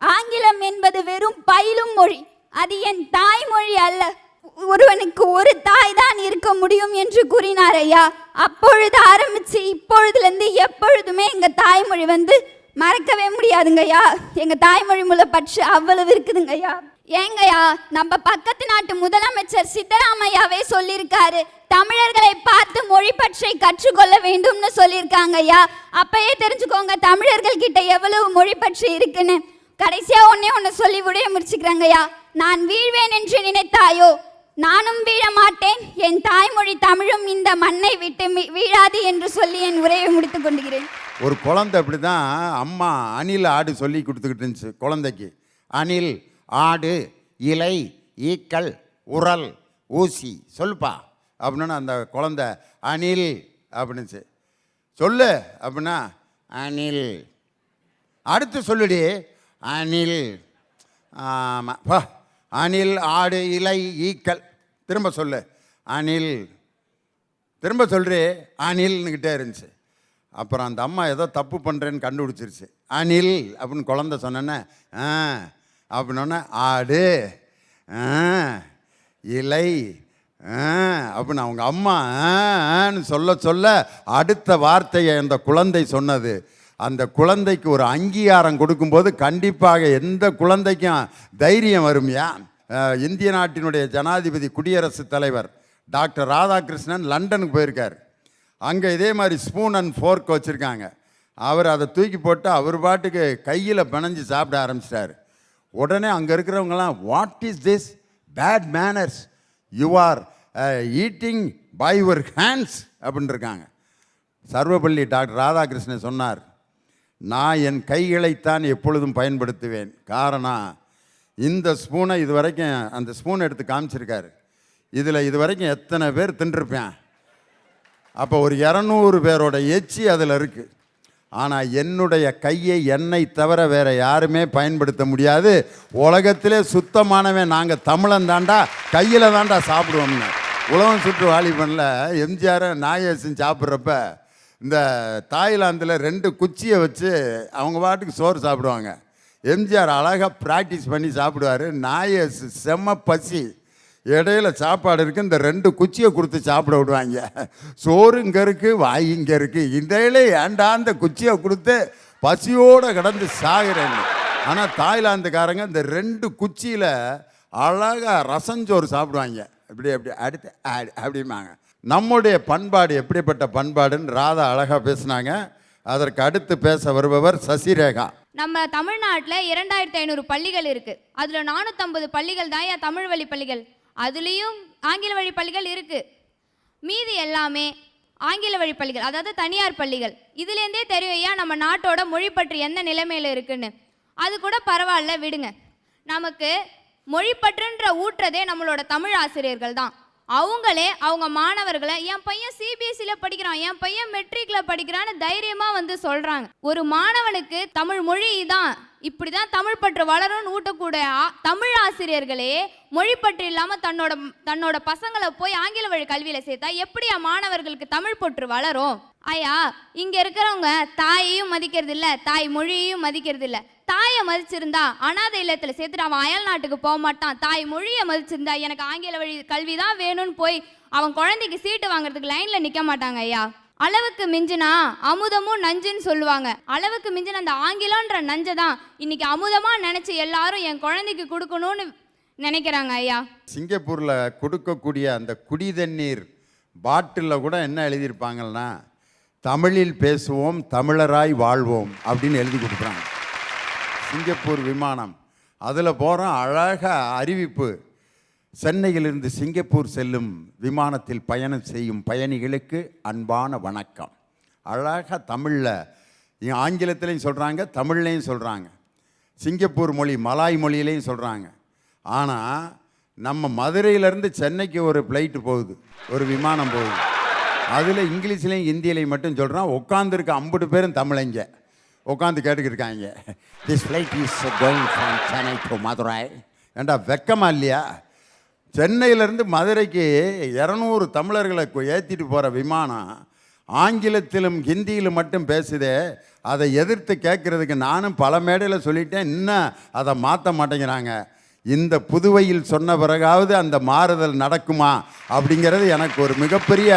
ஆங்கிலம் என்பது வெறும் பயிலும் மொழி, அது என் தாய்மொழி அல்ல. ஒருவனுக்கு ஒரு தாய் தான் இருக்க முடியும் என்று கூறினார் ஐயா. அப்பொழுது ஆரம்பிச்சு இப்பொழுதுலேருந்து எப்பொழுதுமே எங்கள் தாய்மொழி வந்து மறக்கவே முடியாதுங்கய்யா. எங்கள் தாய்மொழி மூல பற்று அவ்வளவு இருக்குதுங்கய்யா. ஏங்கய்யா, நம்ம பக்கத்து நாட்டு முதலமைச்சர் சித்தராமையாவே சொல்லியிருக்காரு, தமிழர்களை பார்த்து மொழி பற்றை கற்றுக்கொள்ள வேண்டும்னு சொல்லியிருக்காங்க ஐயா. அப்பயே தெரிஞ்சுக்கோங்க தமிழர்கள் கிட்ட எவ்வளவு மொழி பற்று இருக்குன்னு. கடைசியா ஒன்று சொல்லி விடைய முடிச்சுக்கிறாங்க ஐயா. நான் வீழ்வேன் என்று நினைத்தாயோ, நானும் வீழ மாட்டேன். என் தாய்மொழி தமிழும் இந்த மண்ணை விட்டு வீழாது என்று சொல்லி என் உரையை முடித்துக் கொண்டுகிறேன். ஒரு குழந்தை அப்படி தான் அம்மா அணில் ஆடு சொல்லி கொடுத்துக்கிட்டு இருந்துச்சு குழந்தைக்கு. அணில், ஆடு, இலை, ஈக்கள், உரல், ஊசி சொல்லுப்பா அப்படின்னு அந்த குழந்தை அணில் அப்படின்னுச்சு. சொல்லு அப்படின்னா அணில். அடுத்து சொல்லுடி அணில். ஆமாம், அணில், ஆடு, இலை, ஈக்கள். திரும்ப சொல்லு அணில். திரும்ப சொல்றி அணில்னுக்கிட்டே இருந்துச்சு. அப்புறம் அந்த அம்மா ஏதோ தப்பு பண்ணுறேன்னு கண்டுபிடிச்சிருச்சு. அணில் அப்படின்னு குழந்தை சொன்னேன்னே அப்படின்னோடனே ஆடு, இலை அப்படின்னு அவங்க அம்மான்னு சொல்ல சொல்ல அடுத்த வார்த்தையை அந்த குழந்தை சொன்னது. அந்த குழந்தைக்கு ஒரு அங்கீகாரம் கொடுக்கும்போது கண்டிப்பாக எந்த குழந்தைக்கும் தைரியம் வரும்யா. இந்திய நாட்டினுடைய ஜனாதிபதி குடியரசுத் தலைவர் டாக்டர் ராதாகிருஷ்ணன் லண்டனுக்கு போயிருக்கார். அங்கே இதே மாதிரி ஸ்பூன் அண்ட் ஃபோர்க் வச்சுருக்காங்க. அவர் அதை தூக்கி போட்டு அவர் பாட்டுக்கு கையில் பிணைஞ்சு சாப்பிட ஆரம்பிச்சிட்டார். உடனே அங்கே இருக்கிறவங்களாம் what is this bad manners, you are eating by your hands அப்படின்னு இருக்காங்க. சர்வப்பள்ளி டாக்டர் ராதாகிருஷ்ணன் சொன்னார், நான் என் கைகளைத்தான் எப்பொழுதும் பயன்படுத்துவேன். காரணம், இந்த ஸ்பூனை இது வரைக்கும் அந்த ஸ்பூனை எடுத்து காமிச்சிருக்காரு. இதில் இது வரைக்கும் எத்தனை பேர் தின்றுருப்பேன். அப்போ ஒரு 200 பேரோட எச்சி அதில் இருக்குது. ஆனால் என்னுடைய கையை என்னை தவிர வேறு யாருமே பயன்படுத்த முடியாது. உலகத்திலே சுத்தமானவன் நாங்கள் தமிழன் தாண்டா, கையில் தாண்டா சாப்பிடுவோம்னு. உலகம் சுற்று வாலிபனில் எம்ஜிஆர் நாகேசன் சாப்பிட்றப்ப இந்த தாய்லாந்தில் 2 குச்சியை வச்சு அவங்க பாட்டுக்கு சோறு சாப்பிடுவாங்க. எம்ஜிஆர் அழகாக ப்ராக்டிஸ் பண்ணி சாப்பிடுவார். நாகேஸ் செம்ம பசி, இடையில சாப்பாடு இருக்குது, இந்த 2 குச்சியை கொடுத்து சாப்பிட விடுவாங்க. சோறு இங்கே இருக்குது, வாய் இங்கே இருக்குது, இடையில ஏண்டா அந்த குச்சியை கொடுத்து பசியோடு கிடந்து சாகிறேன். ஆனால் தாய்லாந்துக்காரங்க இந்த 2 குச்சியில் அழகாக ரசஞ்சோறு சாப்பிடுவாங்க. இப்படி அப்படி அடுத்து அப்படிம்பாங்க. நம்முடைய பண்பாடு எப்படிப்பட்ட பண்பாடுன்னு ராதா அழகாக பேசினாங்க. அதற்கு அடுத்து பேச வருபவர் சசிரேகா. நம்ம தமிழ்நாட்டில் 2500 பள்ளிகள் இருக்குது. அதில் 450 பள்ளிகள் தான் ஏன் தமிழ் வழி பள்ளிகள். அதுலேயும் ஆங்கில வழி பள்ளிகள் இருக்குது. மீதி எல்லாமே ஆங்கில வழி பள்ளிகள், அதாவது தனியார் பள்ளிகள். இதுலேருந்தே தெரியும் ஐயா நம்ம நாட்டோட மொழி பற்றி எந்த நிலைமையில் இருக்குன்னு. அது கூட பரவாயில்ல விடுங்க. நமக்கு மொழிப்பற்றுன்ற ஊற்றதே நம்மளோட தமிழ் ஆசிரியர்கள் தான். அவங்களே அவங்க மாணவர்களை என் பையன் சிபிஎஸ்சியில் படிக்கிறான், என் பையன் மெட்ரிக்கில் படிக்கிறான்னு தைரியமாக வந்து சொல்கிறாங்க. ஒரு மாணவனுக்கு தமிழ் மொழி தான், இப்படி தான் தமிழ் பற்று வளரும்னு ஊட்டக்கூடிய தமிழ் ஆசிரியர்களே மொழிப்பற்று இல்லாமல் தன்னோட பசங்களை போய் ஆங்கில வழி கல்வியில் சேர்த்தா எப்படி மாணவர்களுக்கு தமிழ் பற்று வளரும்? ஐயா, இங்கே இருக்கிறவங்க தாயையும் மதிக்கிறது இல்லை, தாய் மொழியையும் மதிக்கிறது இல்லை. தாயை மதிச்சிருந்தா அனாதை இல்லத்தில் சேர்த்துட்டு அவன் அயல் நாட்டுக்கு போக மாட்டான். தாய் மொழியை மதிச்சிருந்தா எனக்கு ஆங்கில வழி கல்வி தான் வேணும்னு போய் அவன் குழந்தைக்கு சீட்டு வாங்குறதுக்கு லைனில் நிற்க மாட்டாங்க ஐயா. அளவுக்கு மிஞ்சினா அமுதமும் நஞ்சுன்னு சொல்லுவாங்க. அளவுக்கு மிஞ்சின அந்த ஆங்கிலம்ன்ற நஞ்சை தான் இன்னைக்கு அமுதமாக நினச்சி எல்லாரும் என் குழந்தைக்கு கொடுக்கணும்னு நினைக்கிறாங்க ஐயா. சிங்கப்பூரில் கொடுக்கக்கூடிய அந்த குடி தண்ணீர் பாட்டிலில் கூட என்ன எழுதியிருப்பாங்கன்னா, தமிழில் பேசுவோம் தமிழராய் வாழ்வோம் அப்படின்னு எழுதி கொடுக்குறாங்க. சிங்கப்பூர் விமானம் அதில் போகிறோம், அழகாக அறிவிப்பு, சென்னையிலிருந்து சிங்கப்பூர் செல்லும் விமானத்தில் பயணம் செய்யும் பயணிகளுக்கு அன்பான வணக்கம். அழகாக தமிழில், ஆங்கிலத்திலையும் சொல்கிறாங்க, தமிழ்லையும் சொல்கிறாங்க, சிங்கப்பூர் மொழி மலாய் மொழியிலையும் சொல்கிறாங்க. ஆனால் நம்ம மதுரையிலேருந்து சென்னைக்கு ஒரு ஃப்ளைட்டு போகுது, ஒரு விமானம் போகுது, அதில் இங்கிலீஷ்லேயும் ஹிந்தியிலையும் மட்டும் சொல்கிறான். உட்காந்துருக்க 50 பேரும் தமிழங்க உட்காந்து கேட்டுக்கிட்டு இருக்காங்க. This flight is going from Chennai to Madurai. ஏண்டா வெக்கமா இல்லையா? சென்னையிலேருந்து மதுரைக்கு 200 தமிழர்களை ஏற்றிட்டு போகிற விமானம் ஆங்கிலத்திலும் ஹிந்தியிலும் மட்டும் பேசுதே. அதை எதிர்த்து கேட்குறதுக்கு நானும் பல மேடையில் சொல்லிட்டேன், இன்னும் அதை மாற்ற மாட்டேங்கிறாங்க. இந்த புதுவையில் சொன்ன பிறகாவது அந்த மாறுதல் நடக்குமா அப்படிங்கிறது எனக்கு ஒரு மிகப்பெரிய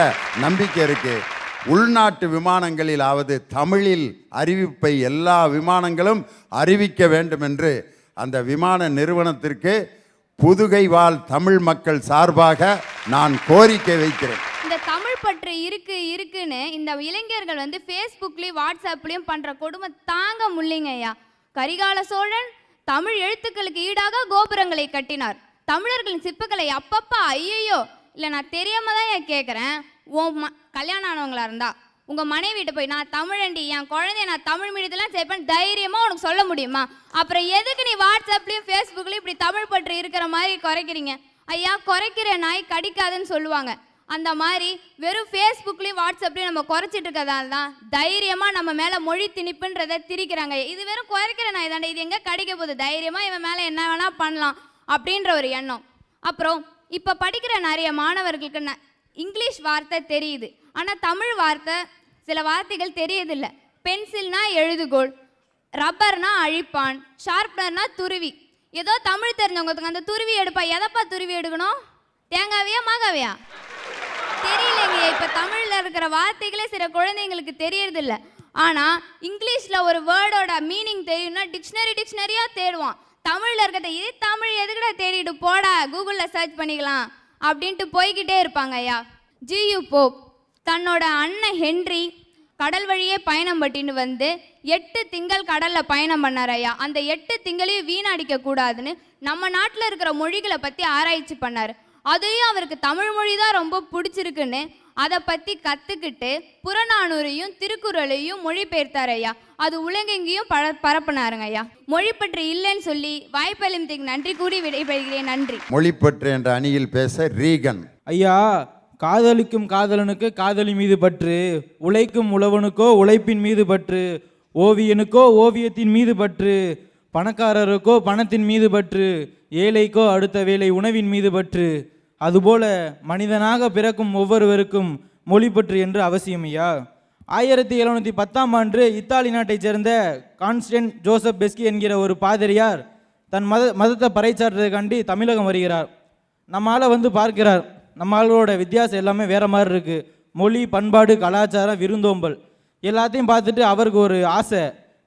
நம்பிக்கை இருக்குது. உள்நாட்டு விமானங்களிலாவது தமிழில் அறிவிப்பை எல்லா விமானங்களும் அறிவிக்க வேண்டும் என்று அந்த விமான நிறுவனத்திற்கு புதுகை வாழ் தமிழ் மக்கள் சார்பாக நான் கோரிக்கை வைக்கிறேன். இந்த தமிழ் பற்று இருக்குன்னு இந்த இளைஞர்கள் வந்து ஃபேஸ்புக்லேயும் வாட்ஸ்அப்லேயும் பண்ணுற கொடுமை தாங்க முடியலைங்க ஐயா. கரிகால சோழன் தமிழ் எழுத்துக்களுக்கு ஈடாக கோபுரங்களை கட்டினார். தமிழர்களின் சிற்பங்களை அப்பப்பா ஐயையோ இல்லை, நான் தெரியாம தான் ஏன் கேட்குறேன். கல்யாணம் ஆனவங்களா இருந்தா உங்கள் மனைவிட்ட போய் நான் தமிழண்டி, என் குழந்தைய நான் தமிழ் மீடியத்தெல்லாம் சேர்ப்பேன் தைரியமாக உனக்கு சொல்ல முடியுமா? அப்புறம் எதுக்கு நீ வாட்ஸ்அப்லேயும் ஃபேஸ்புக்லேயும் இப்படி தமிழ் பற்று இருக்கிற மாதிரி குறைக்கிறீங்க? ஐயா, குறைக்கிற நாய் கடிக்காதுன்னு சொல்லுவாங்க. அந்த மாதிரி வெறும் ஃபேஸ்புக்லேயும் வாட்ஸ்அப்லேயும் நம்ம குறைச்சிட்டு இருக்கிறதால தான் தைரியமாக நம்ம மேலே மொழி திணிப்புன்றதை திரிக்கிறாங்க. இது வெறும் குறைக்கிற நாய் தாண்டே, இது எங்கே கடிக்க போகுது? தைரியமாக இவன் மேலே என்ன வேணால் பண்ணலாம் அப்படின்ற ஒரு எண்ணம். அப்புறம் இப்போ படிக்கிற நிறைய மாணவர்களுக்கு இங்கிலீஷ் வார்த்தை தெரியுது, ஆனால் தமிழ் வார்த்தை சில வார்த்தைகள் தெரியதில்லை. பென்சில்னா எழுதுகோள், ரப்பர்னா அழிப்பான், ஷார்ப்னர்னா துருவி. ஏதோ தமிழ் தெரிஞ்சவங்களுக்கு அந்த துருவி எடுப்பா, எதப்பா துருவி எடுக்கணும்? தேங்காவையா மாகாவையா? தெரியலைங்க. இப்போ தமிழில் இருக்கிற வார்த்தைகளே சில குழந்தைங்களுக்கு தெரியறதில்ல. ஆனால் இங்கிலீஷில் ஒரு வேர்டோட மீனிங் தெரியும்னா டிக்ஷனரியாக தேடுவான். தமிழில் இருக்கிறத இது தமிழ் எதுக்கிட்ட தேடிட்டு போடா, கூகுளில் சர்ச் பண்ணிக்கலாம் அப்படின்ட்டு போய்கிட்டே இருப்பாங்க ஐயா. ஜியு போப் தன்னோட அண்ணன் ஹென்றி கடல் வழியே பயணம் பட்டின்னு வந்து 8 திங்கள் கடலில் பயணம் பண்ணார் ஐயா. அந்த 8 திங்களையும் வீணடிக்க கூடாதுன்னு நம்ம நாட்டில் இருக்கிற மொழிகளை பற்றி ஆராய்ச்சி பண்ணார். அதையும் அவருக்கு தமிழ் மொழி தான் ரொம்ப பிடிச்சிருக்குன்னு அதை பற்றி கற்றுக்கிட்டு புறநானூரையும் திருக்குறளையும் மொழிபெயர்த்தார் ஐயா. அது உலகெங்கேயும் பரப்புனாருங்க ஐயா. மொழிப்பற்று இல்லைன்னு சொல்லி வாய்ப்பளித்ததுக்கு நன்றி கூறி விடைபெறுகிறேன். நன்றி. மொழிப்பற்று என்ற அணியில் பேச ரீகன். ஐயா, காதலிக்கும் காதலனுக்கு காதலி மீது பற்று, உழைக்கும் உழவனுக்கோ உழைப்பின் மீது பற்று, ஓவியனுக்கோ ஓவியத்தின் மீது பற்று, பணக்காரருக்கோ பணத்தின் மீது பற்று, ஏழைக்கோ அடுத்த வேளை உணவின் மீது பற்று. அதுபோல மனிதனாக பிறக்கும் ஒவ்வொருவருக்கும் மொழிப்பற்று என்று அவசியம் ஐயா. 1710ஆம் ஆண்டு இத்தாலி நாட்டைச் சேர்ந்த கான்ஸ்டன்ட் ஜோசப் பெஸ்கி என்கிற ஒரு பாதிரியார் தன் மதத்தை பறைச்சாற்றுறதுக்காண்டி தமிழகம் வருகிறார். நம்மளால் வந்து பார்க்கிறார், நம்மளோட வித்தியாசம் எல்லாமே வேறு மாதிரி இருக்குது. மொழி, பண்பாடு, கலாச்சாரம், விருந்தோம்பல் எல்லாத்தையும் பார்த்துட்டு அவருக்கு ஒரு ஆசை,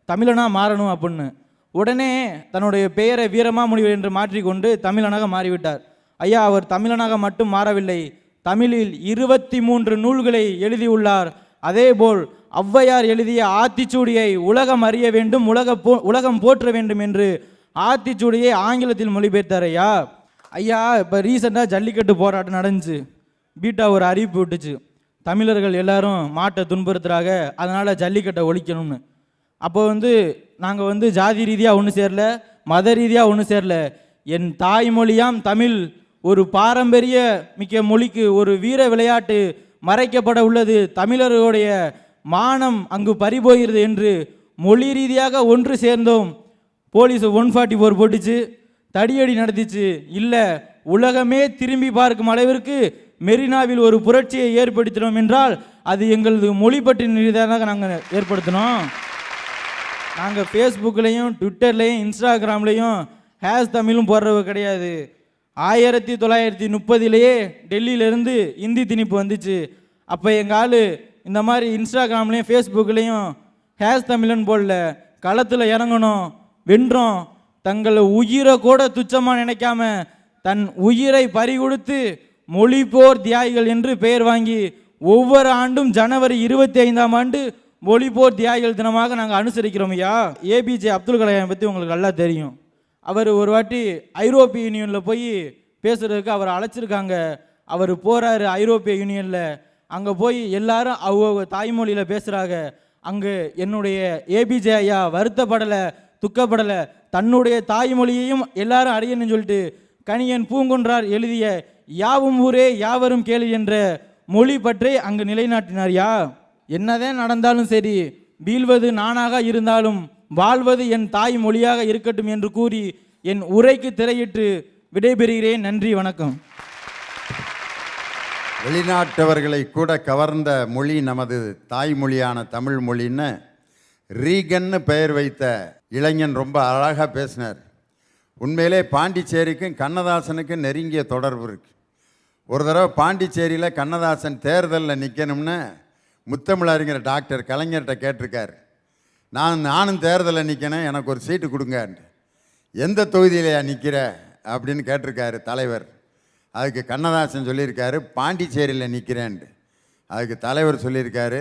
தமிழனாக மாறணும் அப்படின்னு. உடனே தன்னுடைய பெயரை வீரமாமுனிவர் என்று மாற்றிக்கொண்டு தமிழனாக மாறிவிட்டார். ஐயா, அவர் தமிழனாக மட்டும் மாறவில்லை, தமிழில் 23 நூல்களை எழுதியுள்ளார். அதேபோல் ஔவையார் எழுதிய ஆத்திச்சூடியை உலகம் அறிய வேண்டும், உலகம் போற்ற வேண்டும் என்று ஆத்திச்சூடியை ஆங்கிலத்தில் மொழிபெயர்த்தார் ஐயா. ஐயா, இப்போ ரீசெண்டாக ஜல்லிக்கட்டு போராட்டம் நடந்துச்சு. பீட்டா ஒரு அறிவிப்பு விட்டுச்சு, தமிழர்கள் எல்லாரும் மாட்டை துன்புறுத்துறாங்க, அதனால் ஜல்லிக்கட்டை ஒழிக்கணும்னு. அப்போ வந்து நாங்கள் வந்து ஜாதி ரீதியாக ஒன்று சேரல, மத ரீதியாக ஒன்று சேரல. என் தாய்மொழியாம் தமிழ் ஒரு பாரம்பரிய மிக்க மொழிக்கு ஒரு வீர விளையாட்டு மறைக்கப்பட உள்ளது, தமிழர்களுடைய மானம் அங்கு பறிபோகிறது என்று மொழி ரீதியாக ஒன்று சேர்ந்தோம். போலீஸ் 144 போட்டுச்சு, தடியடி நடத்திச்சு. இல்லை, உலகமே திரும்பி பார்க்கும் அளவிற்கு மெரினாவில் ஒரு புரட்சியை ஏற்படுத்தினோம் என்றால் அது எங்களது மொழி பற்றின ரீதியாக நாங்கள் ஏற்படுத்தினோம். நாங்கள் ஃபேஸ்புக்லேயும் ட்விட்டர்லேயும் இன்ஸ்டாகிராம்லேயும் ஹேஷ் தமிழும் போடுறது கிடையாது. 1930 டெல்லியிலேருந்து இந்தி திணிப்பு வந்துச்சு. அப்போ எங்கள் ஆள் இந்த மாதிரி இன்ஸ்டாகிராம்லேயும் ஃபேஸ்புக்லேயும் ஹேஸ் தமிழன் போடல, களத்தில் இறங்கணும், வென்றோம், தங்களை உயிரை கூட துச்சமாக நினைக்காம தன் உயிரை பறிகொடுத்து மொழிப்போர் தியாகிகள் என்று பெயர் வாங்கி ஒவ்வொரு ஆண்டும் ஜனவரி 25ஆம் ஆண்டு மொழிப்போர் தியாகிகள் தினமாக நாங்கள் அனுசரிக்கிறோம் ஐயா. ஏபிஜே அப்துல் கலாம் பற்றி உங்களுக்கு நல்லா தெரியும். அவர் ஒரு வாட்டி ஐரோப்பிய யூனியனில் போய் பேசுகிறதுக்கு அவரை அழைச்சிருக்காங்க. அவர் போகிறாரு ஐரோப்பிய யூனியனில். அங்கே போய் எல்லாரும் அவங்க தாய்மொழியில் பேசுகிறாங்க. அங்கே என்னுடைய ஏபிஜே ஐயா வருத்தப்படலை, துக்கப்படலை, தன்னுடைய தாய்மொழியையும் எல்லாரும் அறியணும்னு சொல்லிட்டு கணியன் பூங்குன்றார் எழுதிய யாவும் ஊரே யாவரும் கேளு என்ற மொழி பற்றி அங்கு நிலைநாட்டினார்யா. என்னதான் நடந்தாலும் சரி, வீழ்வது நானாக இருந்தாலும் வாழ்வது என் தாய் மொழியாக இருக்கட்டும் என்று கூறி என் உரைக்கு திரையிட்டு விடைபெறுகிறேன். நன்றி, வணக்கம். வெளிநாட்டவர்களை கூட கவர்ந்த மொழி நமது தாய்மொழியான தமிழ் மொழின்னு ரீகன்னு பெயர் வைத்த இளைஞன் ரொம்ப அழகாக பேசினார். உண்மையிலே பாண்டிச்சேரிக்கும் கண்ணதாசனுக்கும் நெருங்கிய தொடர்பு இருக்குது. ஒரு தடவை பாண்டிச்சேரியில் கண்ணதாசன் தேர்தலில் நிற்கணும்னு முத்தமிழறிஞர் டாக்டர் கலைஞர்கிட்ட கேட்டிருக்கார். நானும் தேர்தலில் நிற்கணும், எனக்கு ஒரு சீட்டு கொடுங்க. எந்த தொகுதியிலையா நிற்கிற அப்படின்னு கேட்டிருக்காரு தலைவர். அதுக்கு கண்ணதாசன் சொல்லியிருக்காரு, பாண்டிச்சேரியில் நிற்கிறேன்ட்டு. அதுக்கு தலைவர் சொல்லியிருக்காரு,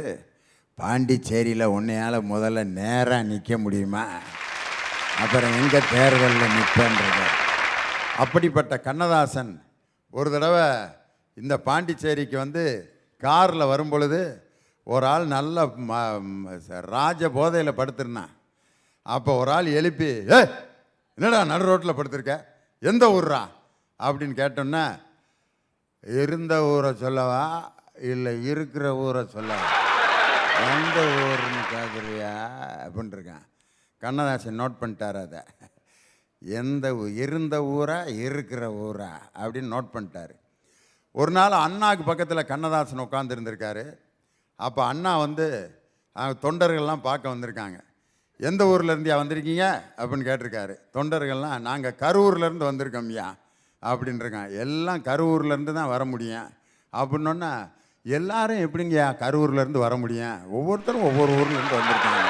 பாண்டிச்சேரியில் உன்னையால் முதல்ல நேராக நிற்க முடியுமா, அப்புறம் எங்கே தேர்தலில் நிற்பேன்றது. அப்படிப்பட்ட கண்ணதாசன் ஒரு தடவை இந்த பாண்டிச்சேரிக்கு வந்து காரில் வரும் பொழுது ஒரு ஆள் நல்ல ராஜ போதையில் படுத்திருந்தான். அப்போ ஒரு ஆள் எழுப்பி, என்னடா நடு ரோட்டில் படுத்திருக்க, எந்த ஊர்ரா அப்படின்னு கேட்டோன்னா, இருந்த ஊரை சொல்லவா இல்லை இருக்கிற ஊரை சொல்லவா, எந்த ஊருன்னு கேட்குறியா அப்படின்ட்டுருக்கான். கண்ணதாசன் நோட் பண்ணிட்டார் அதை. இருந்த ஊரா இருக்கிற ஊரா அப்படின்னு நோட் பண்ணிட்டார். ஒரு நாள் அண்ணாவுக்கு பக்கத்தில் கண்ணதாசன் உட்காந்துருந்துருக்காரு. அப்போ அண்ணா வந்து தொண்டர்கள்லாம் பார்க்க வந்திருக்காங்க. எந்த ஊர்லேருந்தியா வந்திருக்கீங்க அப்படின்னு கேட்டிருக்காரு. தொண்டர்கள்லாம் நாங்கள் கரூர்லேருந்து வந்திருக்கோம் ஐயா அப்படின்ட்டுருக்கான். எல்லாம் கரூர்லேருந்து தான் வர முடியும் அப்படின்னோன்னா, எல்லாரும் எப்படிங்கய்யா கரூர்லேருந்து வர முடியும், ஒவ்வொருத்தரும் ஒவ்வொரு ஊர்லேருந்து வந்திருக்காங்க.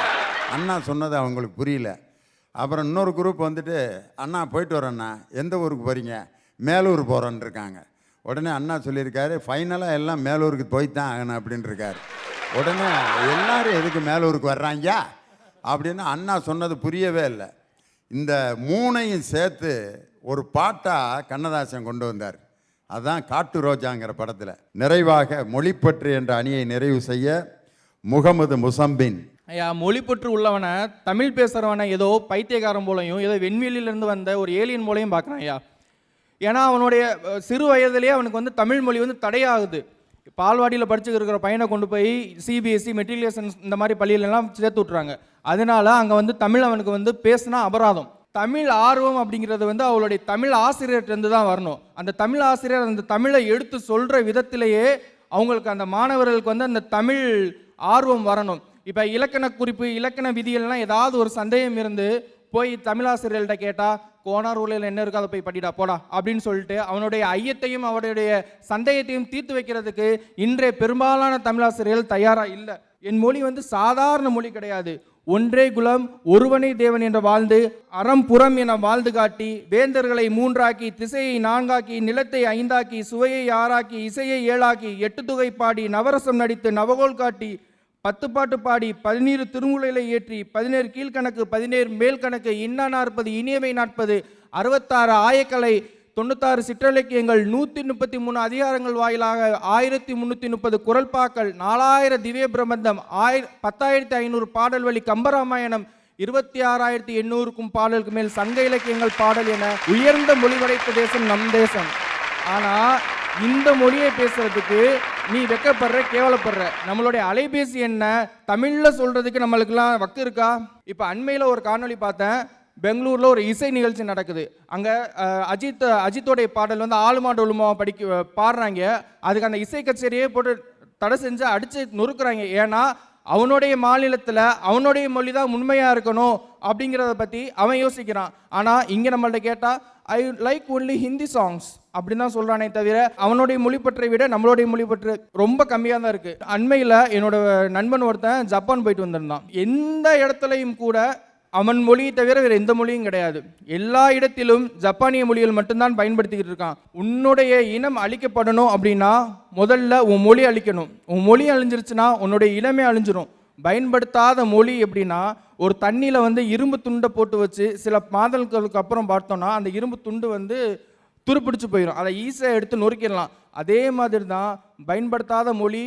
அண்ணா சொன்னது அவங்களுக்கு புரியல. அப்புறம் இன்னொரு குரூப் வந்துட்டு, அண்ணா போயிட்டு வரேண்ணா, எந்த ஊருக்கு போகிறீங்க, மேலூர் போகிறோன்னு இருக்காங்க. உடனே அண்ணா சொல்லியிருக்காரு, ஃபைனலாக எல்லாம் மேலூருக்கு போய்த்தான் ஆகணும் அப்படின்னு இருக்காரு. உடனே எல்லாரும் எதுக்கு மேலூருக்கு வர்றாங்க அப்படின்னு அண்ணா சொன்னது புரியவே இல்லை. இந்த மூணையும் சேர்த்து ஒரு பாட்டாக கண்ணதாசன் கொண்டு வந்தார். அதுதான் காட்டு ரோஜாங்கிற படத்தில். நிறைவாக மொழிப்பற்று என்ற அணியை நிறைவு செய்ய முகமது முசம்பின். ஐயா, மொழிப்பற்று உள்ளவனை, தமிழ் பேசுகிறவனை ஏதோ பைத்தியக்காரன் போலையும் ஏதோ வெண்வெளியிலேருந்து வந்த ஒரு ஏலியன் போலையும் பார்க்குறான் ஐயா. ஏன்னா அவனுடைய சிறு வயதிலேயே அவனுக்கு வந்து தமிழ் மொழி வந்து தடையாகுது. பால்வாடியில் படிச்சுக்கிட்டு இருக்கிற பையனை கொண்டு போய் சிபிஎஸ்சி மெட்ரிகுலேஷன் இந்த மாதிரி பள்ளியிலலாம் சேர்த்து விட்றாங்க. அதனால அங்கே வந்து தமிழ் அவனுக்கு வந்து பேசினா அபராதம். தமிழ் ஆர்வம் அப்படிங்கிறது வந்து அவளுடைய தமிழ் ஆசிரியர்கிட்டருந்து தான் வரணும். அந்த தமிழ் ஆசிரியர் அந்த தமிழை எடுத்து சொல்கிற விதத்திலேயே அவங்களுக்கு, அந்த மாணவர்களுக்கு வந்து அந்த தமிழ் ஆர்வம் வரணும். இப்போ இலக்கண குறிப்பு, இலக்கண விதிகள்லாம் ஏதாவது ஒரு சந்தேகம் இருந்து போய் தமிழாசிரியர்கள்ட்ட கேட்டால், கோனார் ஊரில் என்ன இருக்கோ அதை போய் படிடா போடா அப்படின்னு சொல்லிட்டு அவனுடைய ஐயத்தையும் அவருடைய சந்தேகத்தையும் தீர்த்து வைக்கிறதுக்கு இன்றைய பெரும்பாலான தமிழாசிரியர்கள் தயாராக இல்லை. என் மொழி வந்து சாதாரண மொழி கிடையாது. ஒன்றே குலம் ஒருவனே தேவன் என்ற வாழ்ந்து, அறம் புறம் என வாழ்ந்து காட்டி, வேந்தர்களை மூன்றாக்கி, திசையை நான்காக்கி, நிலத்தை ஐந்தாக்கி, சுவையை ஆறாக்கி, இசையை ஏழாக்கி, 8 தொகை பாடி, நவரசம் நடித்து, நவகோல் காட்டி, 10 பாட்டு பாடி, 17 திருமுறைகளை ஏற்றி, 17 கீழ்கணக்கு, 17 மேல் கணக்கு, இன்னா 40, இனியவை 40, 66 ஆயக்கலை, 96 சிற்றிலக்கியங்கள், 133 அதிகாரங்கள் வாயிலாக 1330 குறள்பாக்கள், 4000 திவ்ய பிரபந்தம், 10,500 பாடல் வழி கம்பராமாயணம், 26,800க்கும் பாடலுக்கு மேல் சங்க இலக்கியங்கள் பாடல் என உயர்ந்த மொழி படைத்த தேசம் நம் தேசம். ஆனால் இந்த மொழியை பேசுறதுக்கு நீ வெக்கப்படுற, கேவலப்படுற. நம்மளுடைய அலைபேசி என்ன தமிழில் சொல்றதுக்கு நம்மளுக்கெல்லாம் வக்கு இருக்கா? இப்போ அண்மையில் ஒரு காணொளி பார்த்தேன். பெங்களூரில் ஒரு இசை நிகழ்ச்சி நடக்குது. அங்கே அஜித்தோடைய பாடல் வந்து ஆளுமாடு உளுமாவை பாடுறாங்க. அதுக்கு அந்த இசை கச்சேரியே போட்டு தடை செஞ்சு அடித்து நொறுக்குறாங்க. ஏன்னா அவனுடைய மாநிலத்தில் அவனுடைய மொழி தான் உண்மையாக இருக்கணும் அப்படிங்கிறத பற்றி அவன் யோசிக்கிறான். ஆனால் இங்கே நம்மள்ட்ட கேட்டால் I like only Hindi songs அப்படின்னு தான் சொல்கிறானே தவிர அவனுடைய மொழிப்பற்றை விட நம்மளுடைய மொழிப்பற்று ரொம்ப கம்மியாக தான் இருக்குது. அண்மையில் என்னோட நண்பன் ஒருத்தன் ஜப்பான் போயிட்டு வந்திருந்தான். எந்த இடத்துலையும் கூட அவன் மொழியை தவிர வேறு எந்த மொழியும் கிடையாது. எல்லா இடத்திலும் ஜப்பானிய மொழிகள் மட்டும்தான் பயன்படுத்திக்கிட்டு இருக்கான். உன்னுடைய இனம் அழிக்கப்படணும் அப்படின்னா முதல்ல உன் மொழி அழிக்கணும். உன் மொழி அழிஞ்சிருச்சுன்னா உன்னுடைய இனமே அழிஞ்சிரும். பயன்படுத்தாத மொழி எப்படின்னா, ஒரு தண்ணியில் இரும்பு துண்டை போட்டு வச்சு சில மாதங்களுக்கு அப்புறம் பார்த்தோன்னா அந்த இரும்பு துண்டு துருப்பிடிச்சு போயிடும். அதை ஈஸியாக எடுத்து நொறுக்கிடலாம். அதே மாதிரி தான் பயன்படுத்தாத மொழி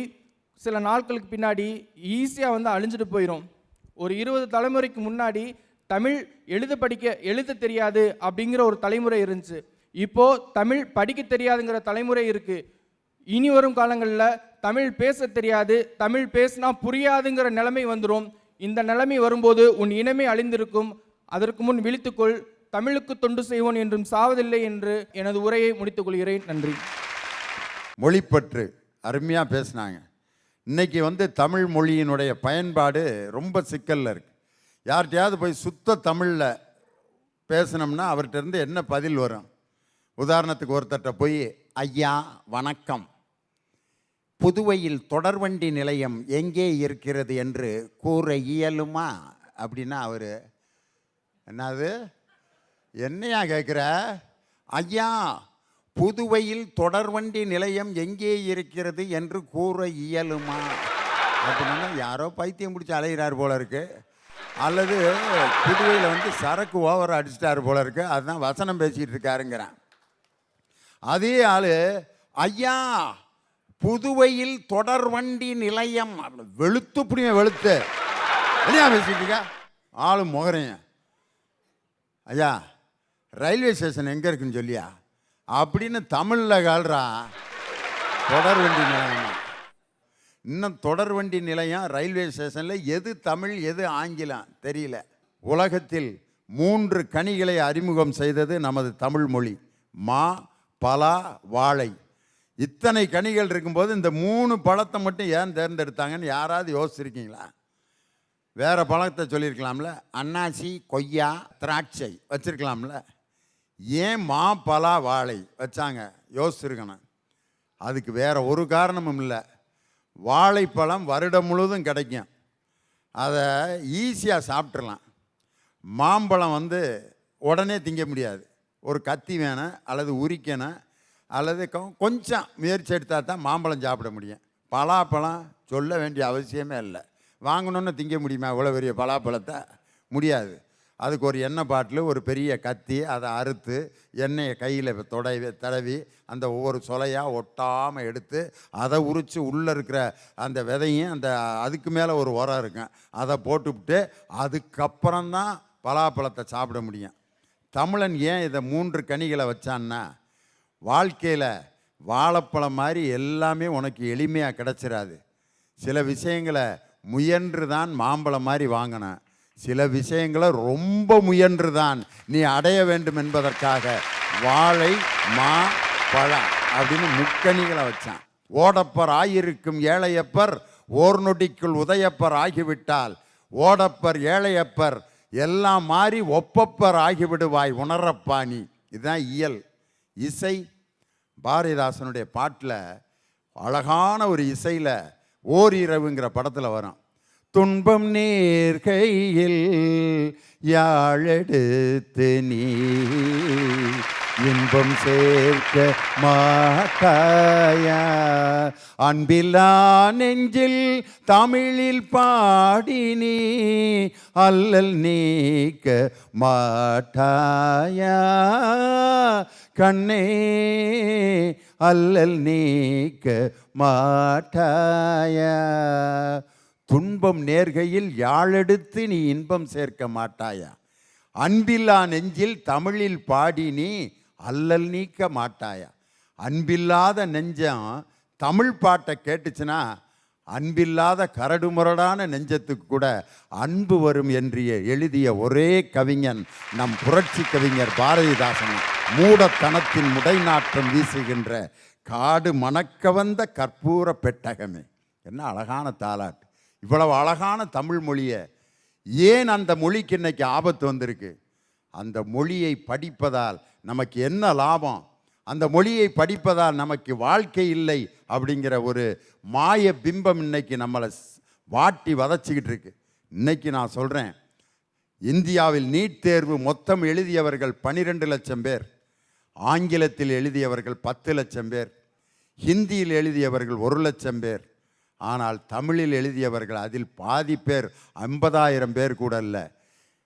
சில நாட்களுக்கு பின்னாடி ஈஸியாக அழிஞ்சிட்டு போயிடும். ஒரு 20 தலைமுறைக்கு முன்னாடி தமிழ் எழுத தெரியாது அப்படிங்கிற ஒரு தலைமுறை இருந்துச்சு. இப்போது தமிழ் படிக்க தெரியாதுங்கிற தலைமுறை இருக்குது. இனி வரும் காலங்களில் தமிழ் பேச தெரியாது, தமிழ் பேசினா புரியாதுங்கிற நிலைமை வந்துடும். இந்த நிலைமை வரும்போது உன் இனமே அழிந்திருக்கும். அதற்கு முன் விழித்துக்கொள். தமிழுக்கு தொண்டு செய்வோன் என்றும் சாவதில்லை என்று எனது உரையை முடித்துக் கொள்கிறேன். நன்றி. மொழிப்பற்று அருமையாக பேசினாங்க. இன்னைக்கு தமிழ் மொழியினுடைய பயன்பாடு ரொம்ப சிக்கலில் இருக்குது. யார்கிட்டையாவது போய் சுத்த தமிழில் பேசினோம்னா அவர்கிட்ட என்ன பதில் வரும்? உதாரணத்துக்கு ஒருத்தர்கிட்ட போய், ஐயா வணக்கம், புதுவையில் தொடர்வண்டி நிலையம் எங்கே இருக்கிறது என்று கூற இயலுமா அப்படின்னா அவர் என்னது என்னையா கேட்குற? ஐயா புதுவையில் தொடர்வண்டி நிலையம் எங்கே இருக்கிறது என்று கூற இயலுமா அப்படின்னா யாரோ பைத்தியம் பிடிச்சி அலைகிறார் போல இருக்கு, அல்லது புதுவையில் சரக்கு ஓவர அடிச்சிட்டாரு போல இருக்கு, அதுதான் வசனம் பேசிகிட்டு இருக்காருங்கிறான். அதே ஆள் ஐயா புதுவையில் தொடர்வண்டி நிலையம் வெளுத்து பிடிங்க வெளுத்து என்னையா பேசிட்டு இருக்க ஆளு முகரைய, ஐயா ரயில்வே ஸ்டேஷன் எங்கே இருக்குன்னு சொல்லியா அப்படின்னு தமிழில் கால்றா. தொடர்வண்டி நிலையம், இன்னும் தொடர்வண்டி நிலையம் ரயில்வே ஸ்டேஷனில் எது தமிழ் எது ஆங்கிலம் தெரியல. உலகத்தில் 3 கனிகளை அறிமுகம் செய்தது நமது தமிழ் மொழி. மா, பலா, வாழை. இத்தனை கனிகள் இருக்கும்போது இந்த 3 பழத்தை மட்டும் ஏன் தேர்ந்தெடுத்தாங்கன்னு யாராவது யோசிச்சிருக்கீங்களா? வேறு பழத்தை சொல்லியிருக்கலாம்ல, அன்னாசி, கொய்யா, திராட்சை வச்சுருக்கலாம்ல. ஏன் மா, பலா, வாழை வச்சாங்க? யோசிச்சிருக்கணும். அதுக்கு வேறு ஒரு காரணமும் இல்லை. வாழைப்பழம் வருடம் முழுவதும் கிடைக்கும், அதை ஈஸியாக சாப்பிட்றலாம். மாம்பழம் உடனே திங்க முடியாது, ஒரு கத்தி வேணும் அல்லது உரிக்கணும் அல்லது கொஞ்சம் முயற்சி எடுத்தால் தான் மாம்பழம் சாப்பிட முடியும். பலாப்பழம் சொல்ல வேண்டிய அவசியமே இல்லை. வாங்கணுன்னு திங்க முடியுமா இவ்வளோ பெரிய பலாப்பழத்தை? முடியாது. அதுக்கு ஒரு எண்ணெய் பாட்டில் ஒரு பெரிய கத்தி, அதை அறுத்து எண்ணெயை கையில் தடவி அந்த ஒவ்வொரு சொலையாக ஒட்டாமல் எடுத்து அதை உரித்து உள்ளே இருக்கிற அந்த விதையும் அதுக்கு மேலே ஒரு உரம் இருக்கும், அதை போட்டுவிட்டு அதுக்கப்புறம்தான் பலாப்பழத்தை சாப்பிட முடியும். தமிழன் ஏன் இதை 3 கனிகளை வச்சான்னா, வாழ்க்கையில் வாழைப்பழம் மாதிரி எல்லாமே உனக்கு எளிமையாக கிடச்சிடாது. சில விஷயங்களை முயன்று தான் மாம்பழம் மாதிரி வாங்கினேன், சில விஷயங்களை ரொம்ப முயன்று தான் நீ அடைய வேண்டும் என்பதற்காக வாழை, மா, பழம் அப்படின்னு 3 கனிகளை வச்சான். ஓடப்பர் ஆயிருக்கும் ஏழையப்பர் ஓர் நொடிக்குள் உதயப்பர் ஆகிவிட்டால் ஓடப்பர் ஏழையப்பர் எல்லாம் மாறி ஒப்பப்பர் ஆகிவிடுவாய் உணரப்பாணி. இதுதான் இயல். இசை பாரதிதாசனுடைய பாட்டில் அழகான ஒரு இசையில் ஓரிரவுங்கிற படத்தில் வரும். துன்பம் நேர்கையில் யாழெடுத்து நீ இன்பம் சேர்க்க மாட்டாயா, அன்பில்லா நெஞ்சில் தமிழில் பாடி நீ அல்லல் நீக்க மாட்டாயா, கண்ணே அல்லல் நீக்க மாட்டாயா. துன்பம் நேர்கையில் யாழெடுத்து நீ இன்பம் சேர்க்க மாட்டாயா, அன்பில்லா நெஞ்சில் தமிழில் பாடி நீ அல்லல் நீக்க மாட்டாயா. அன்பில்லாத நெஞ்சம் தமிழ் பாட்டை கேட்டுச்சுன்னா அன்பில்லாத கரடுமுரடான நெஞ்சத்துக்கு கூட அன்பு வரும் என்று எழுதிய ஒரே கவிஞன் நம் புரட்சி கவிஞர் பாரதிதாசன். மூடத்தனத்தின் முடைநாற்றம் வீசுகின்ற காடு மணக்க வந்த கற்பூர பெட்டகமே. என்ன அழகான தாலாட்டு! இவ்வளவு அழகான தமிழ் மொழியை ஏன் அந்த மொழிக்கு இன்னைக்கு ஆபத்து வந்திருக்கு? அந்த மொழியை படிப்பதால் நமக்கு என்ன லாபம், அந்த மொழியை படிப்பதால் நமக்கு வாழ்க்கை இல்லை அப்படிங்கிற ஒரு மாய பிம்பம் இன்னைக்கு நம்மளை வாட்டி வதச்சிக்கிட்டு இருக்கு. இன்னைக்கு நான் சொல்கிறேன், இந்தியாவில் நீட் தேர்வு மொத்தம் எழுதியவர்கள் 12 லட்சம் பேர், ஆங்கிலத்தில் எழுதியவர்கள் 10 லட்சம் பேர், ஹிந்தியில் எழுதியவர்கள் 1 லட்சம் பேர். ஆனால் தமிழில் எழுதியவர்கள் அதில் பாதி பேர், 50,000 பேர் கூட அல்ல.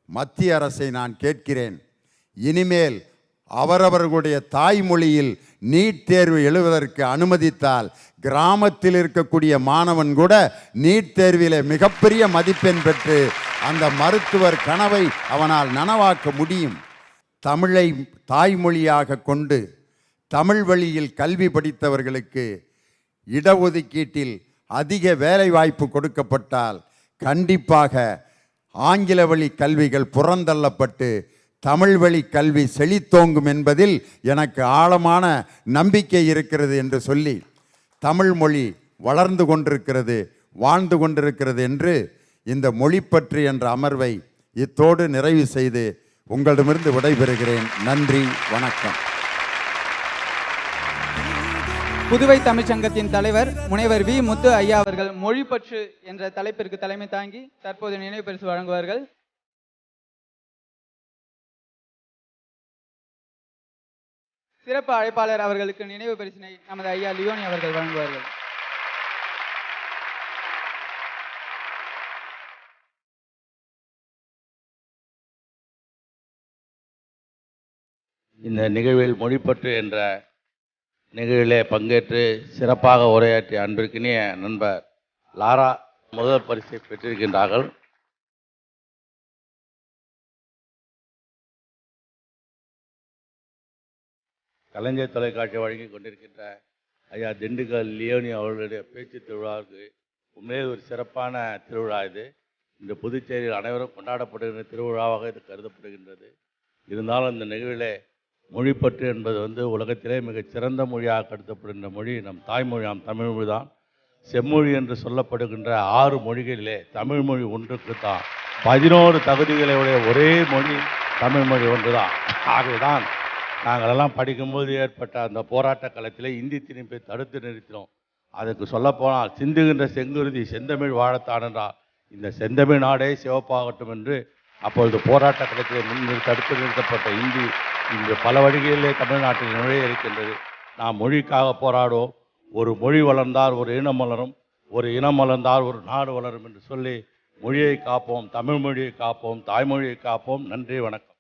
மத்திய அரசை நான் கேட்கிறேன், இனிமேல் அவரவர்களுடைய தாய்மொழியில் நீட் தேர்வு எழுதுவதற்கு அனுமதித்தால் கிராமத்தில் இருக்கக்கூடிய மாணவன் கூட நீட் தேர்விலே மிகப்பெரிய மதிப்பெண் பெற்று அந்த மருத்துவர் கனவை அவனால் நனவாக்க முடியும். தமிழை தாய்மொழியாக கொண்டு தமிழ் வழியில் கல்வி படித்தவர்களுக்கு இடஒதுக்கீட்டில் அதிக வேலை வாய்ப்பு கொடுக்கப்பட்டால் கண்டிப்பாக ஆங்கில வழி கல்விகள் புறந்தள்ளப்பட்டு தமிழ் வழி கல்வி செழித்தோங்கும் என்பதில் எனக்கு ஆழமான நம்பிக்கை இருக்கிறது என்று சொல்லி, தமிழ் மொழி வளர்ந்து கொண்டிருக்கிறது, வாழ்ந்து கொண்டிருக்கிறது என்று இந்த மொழிப்பற்று என்ற அமர்வை இத்தோடு நிறைவு செய்து உங்களிடமிருந்து விடைபெறுகிறேன். நன்றி, வணக்கம். புதுவை தமிழ்ச்சங்கத்தின் தலைவர் முனைவர் வி. முத்து ஐயா அவர்கள் மொழிப்பற்று என்ற தலைப்பிற்கு தலைமை தாங்கி தற்போது நினைவு பரிசு வழங்குவார்கள். சிறப்பு அழைப்பாளர் அவர்களுக்கு நினைவு பரிசினை நமது ஐயா லியோனி அவர்கள் வழங்குவார்கள். இந்த நிகழ்வில் மொழிப்பற்று என்ற நிகழ்விலே பங்கேற்று சிறப்பாக உரையாற்றிய அன்பிற்கினிய நண்பர் லாரா முதல் பரிசை பெற்றிருக்கின்றார்கள். கலைஞர் தொலைக்காட்சி வழங்கி கொண்டிருக்கின்ற ஐயா திண்டுக்கல் லியோனி அவர்களுடைய பேச்சு திருவிழாவுக்கு உண்மையே ஒரு சிறப்பான திருவிழா இது. இந்த புதுச்சேரியில் அனைவரும் கொண்டாடப்படுகின்ற திருவிழாவாக இது கருதப்படுகின்றது. இருந்தாலும் இந்த நிகழ்விலே மொழிப்பற்று என்பது உலகத்திலே மிகச் சிறந்த மொழியாக கருதப்படுகின்ற மொழி நம் தாய்மொழி, நம் தமிழ் மொழி தான். செம்மொழி என்று சொல்லப்படுகின்ற 6 மொழிகளிலே தமிழ் மொழி ஒன்றுக்கு தான் 11 தகுதிகளை உடைய ஒரே மொழி தமிழ் மொழி ஒன்று தான். ஆகவேதான் நாங்களெல்லாம் படிக்கும்போது ஏற்பட்ட அந்த போராட்ட களத்திலே இந்தி திணிப்பை தடுத்து நிறுத்தினோம். அதுக்கு சொல்லப்போனால் சிந்துகின்ற செங்குருதி செந்தமிழ் வாழத்தான் என்றால் இந்த செந்தமிழ் நாடே சிவப்பாகட்டும் என்று அப்பொழுது போராட்ட களத்திலே தடுத்து நிறுத்தப்பட்ட இந்தி இன்று பல வழிகளிலே தமிழ்நாட்டில் நுழைய இருக்கின்றது. நாம் மொழிக்காக போராடுவோம். ஒரு மொழி வளர்ந்தால் ஒரு இனம் வளரும், ஒரு இனம் வளர்ந்தால் ஒரு நாடு வளரும் என்று சொல்லி மொழியை காப்போம், தமிழ் மொழியை காப்போம், தாய்மொழியை காப்போம். நன்றி, வணக்கம்.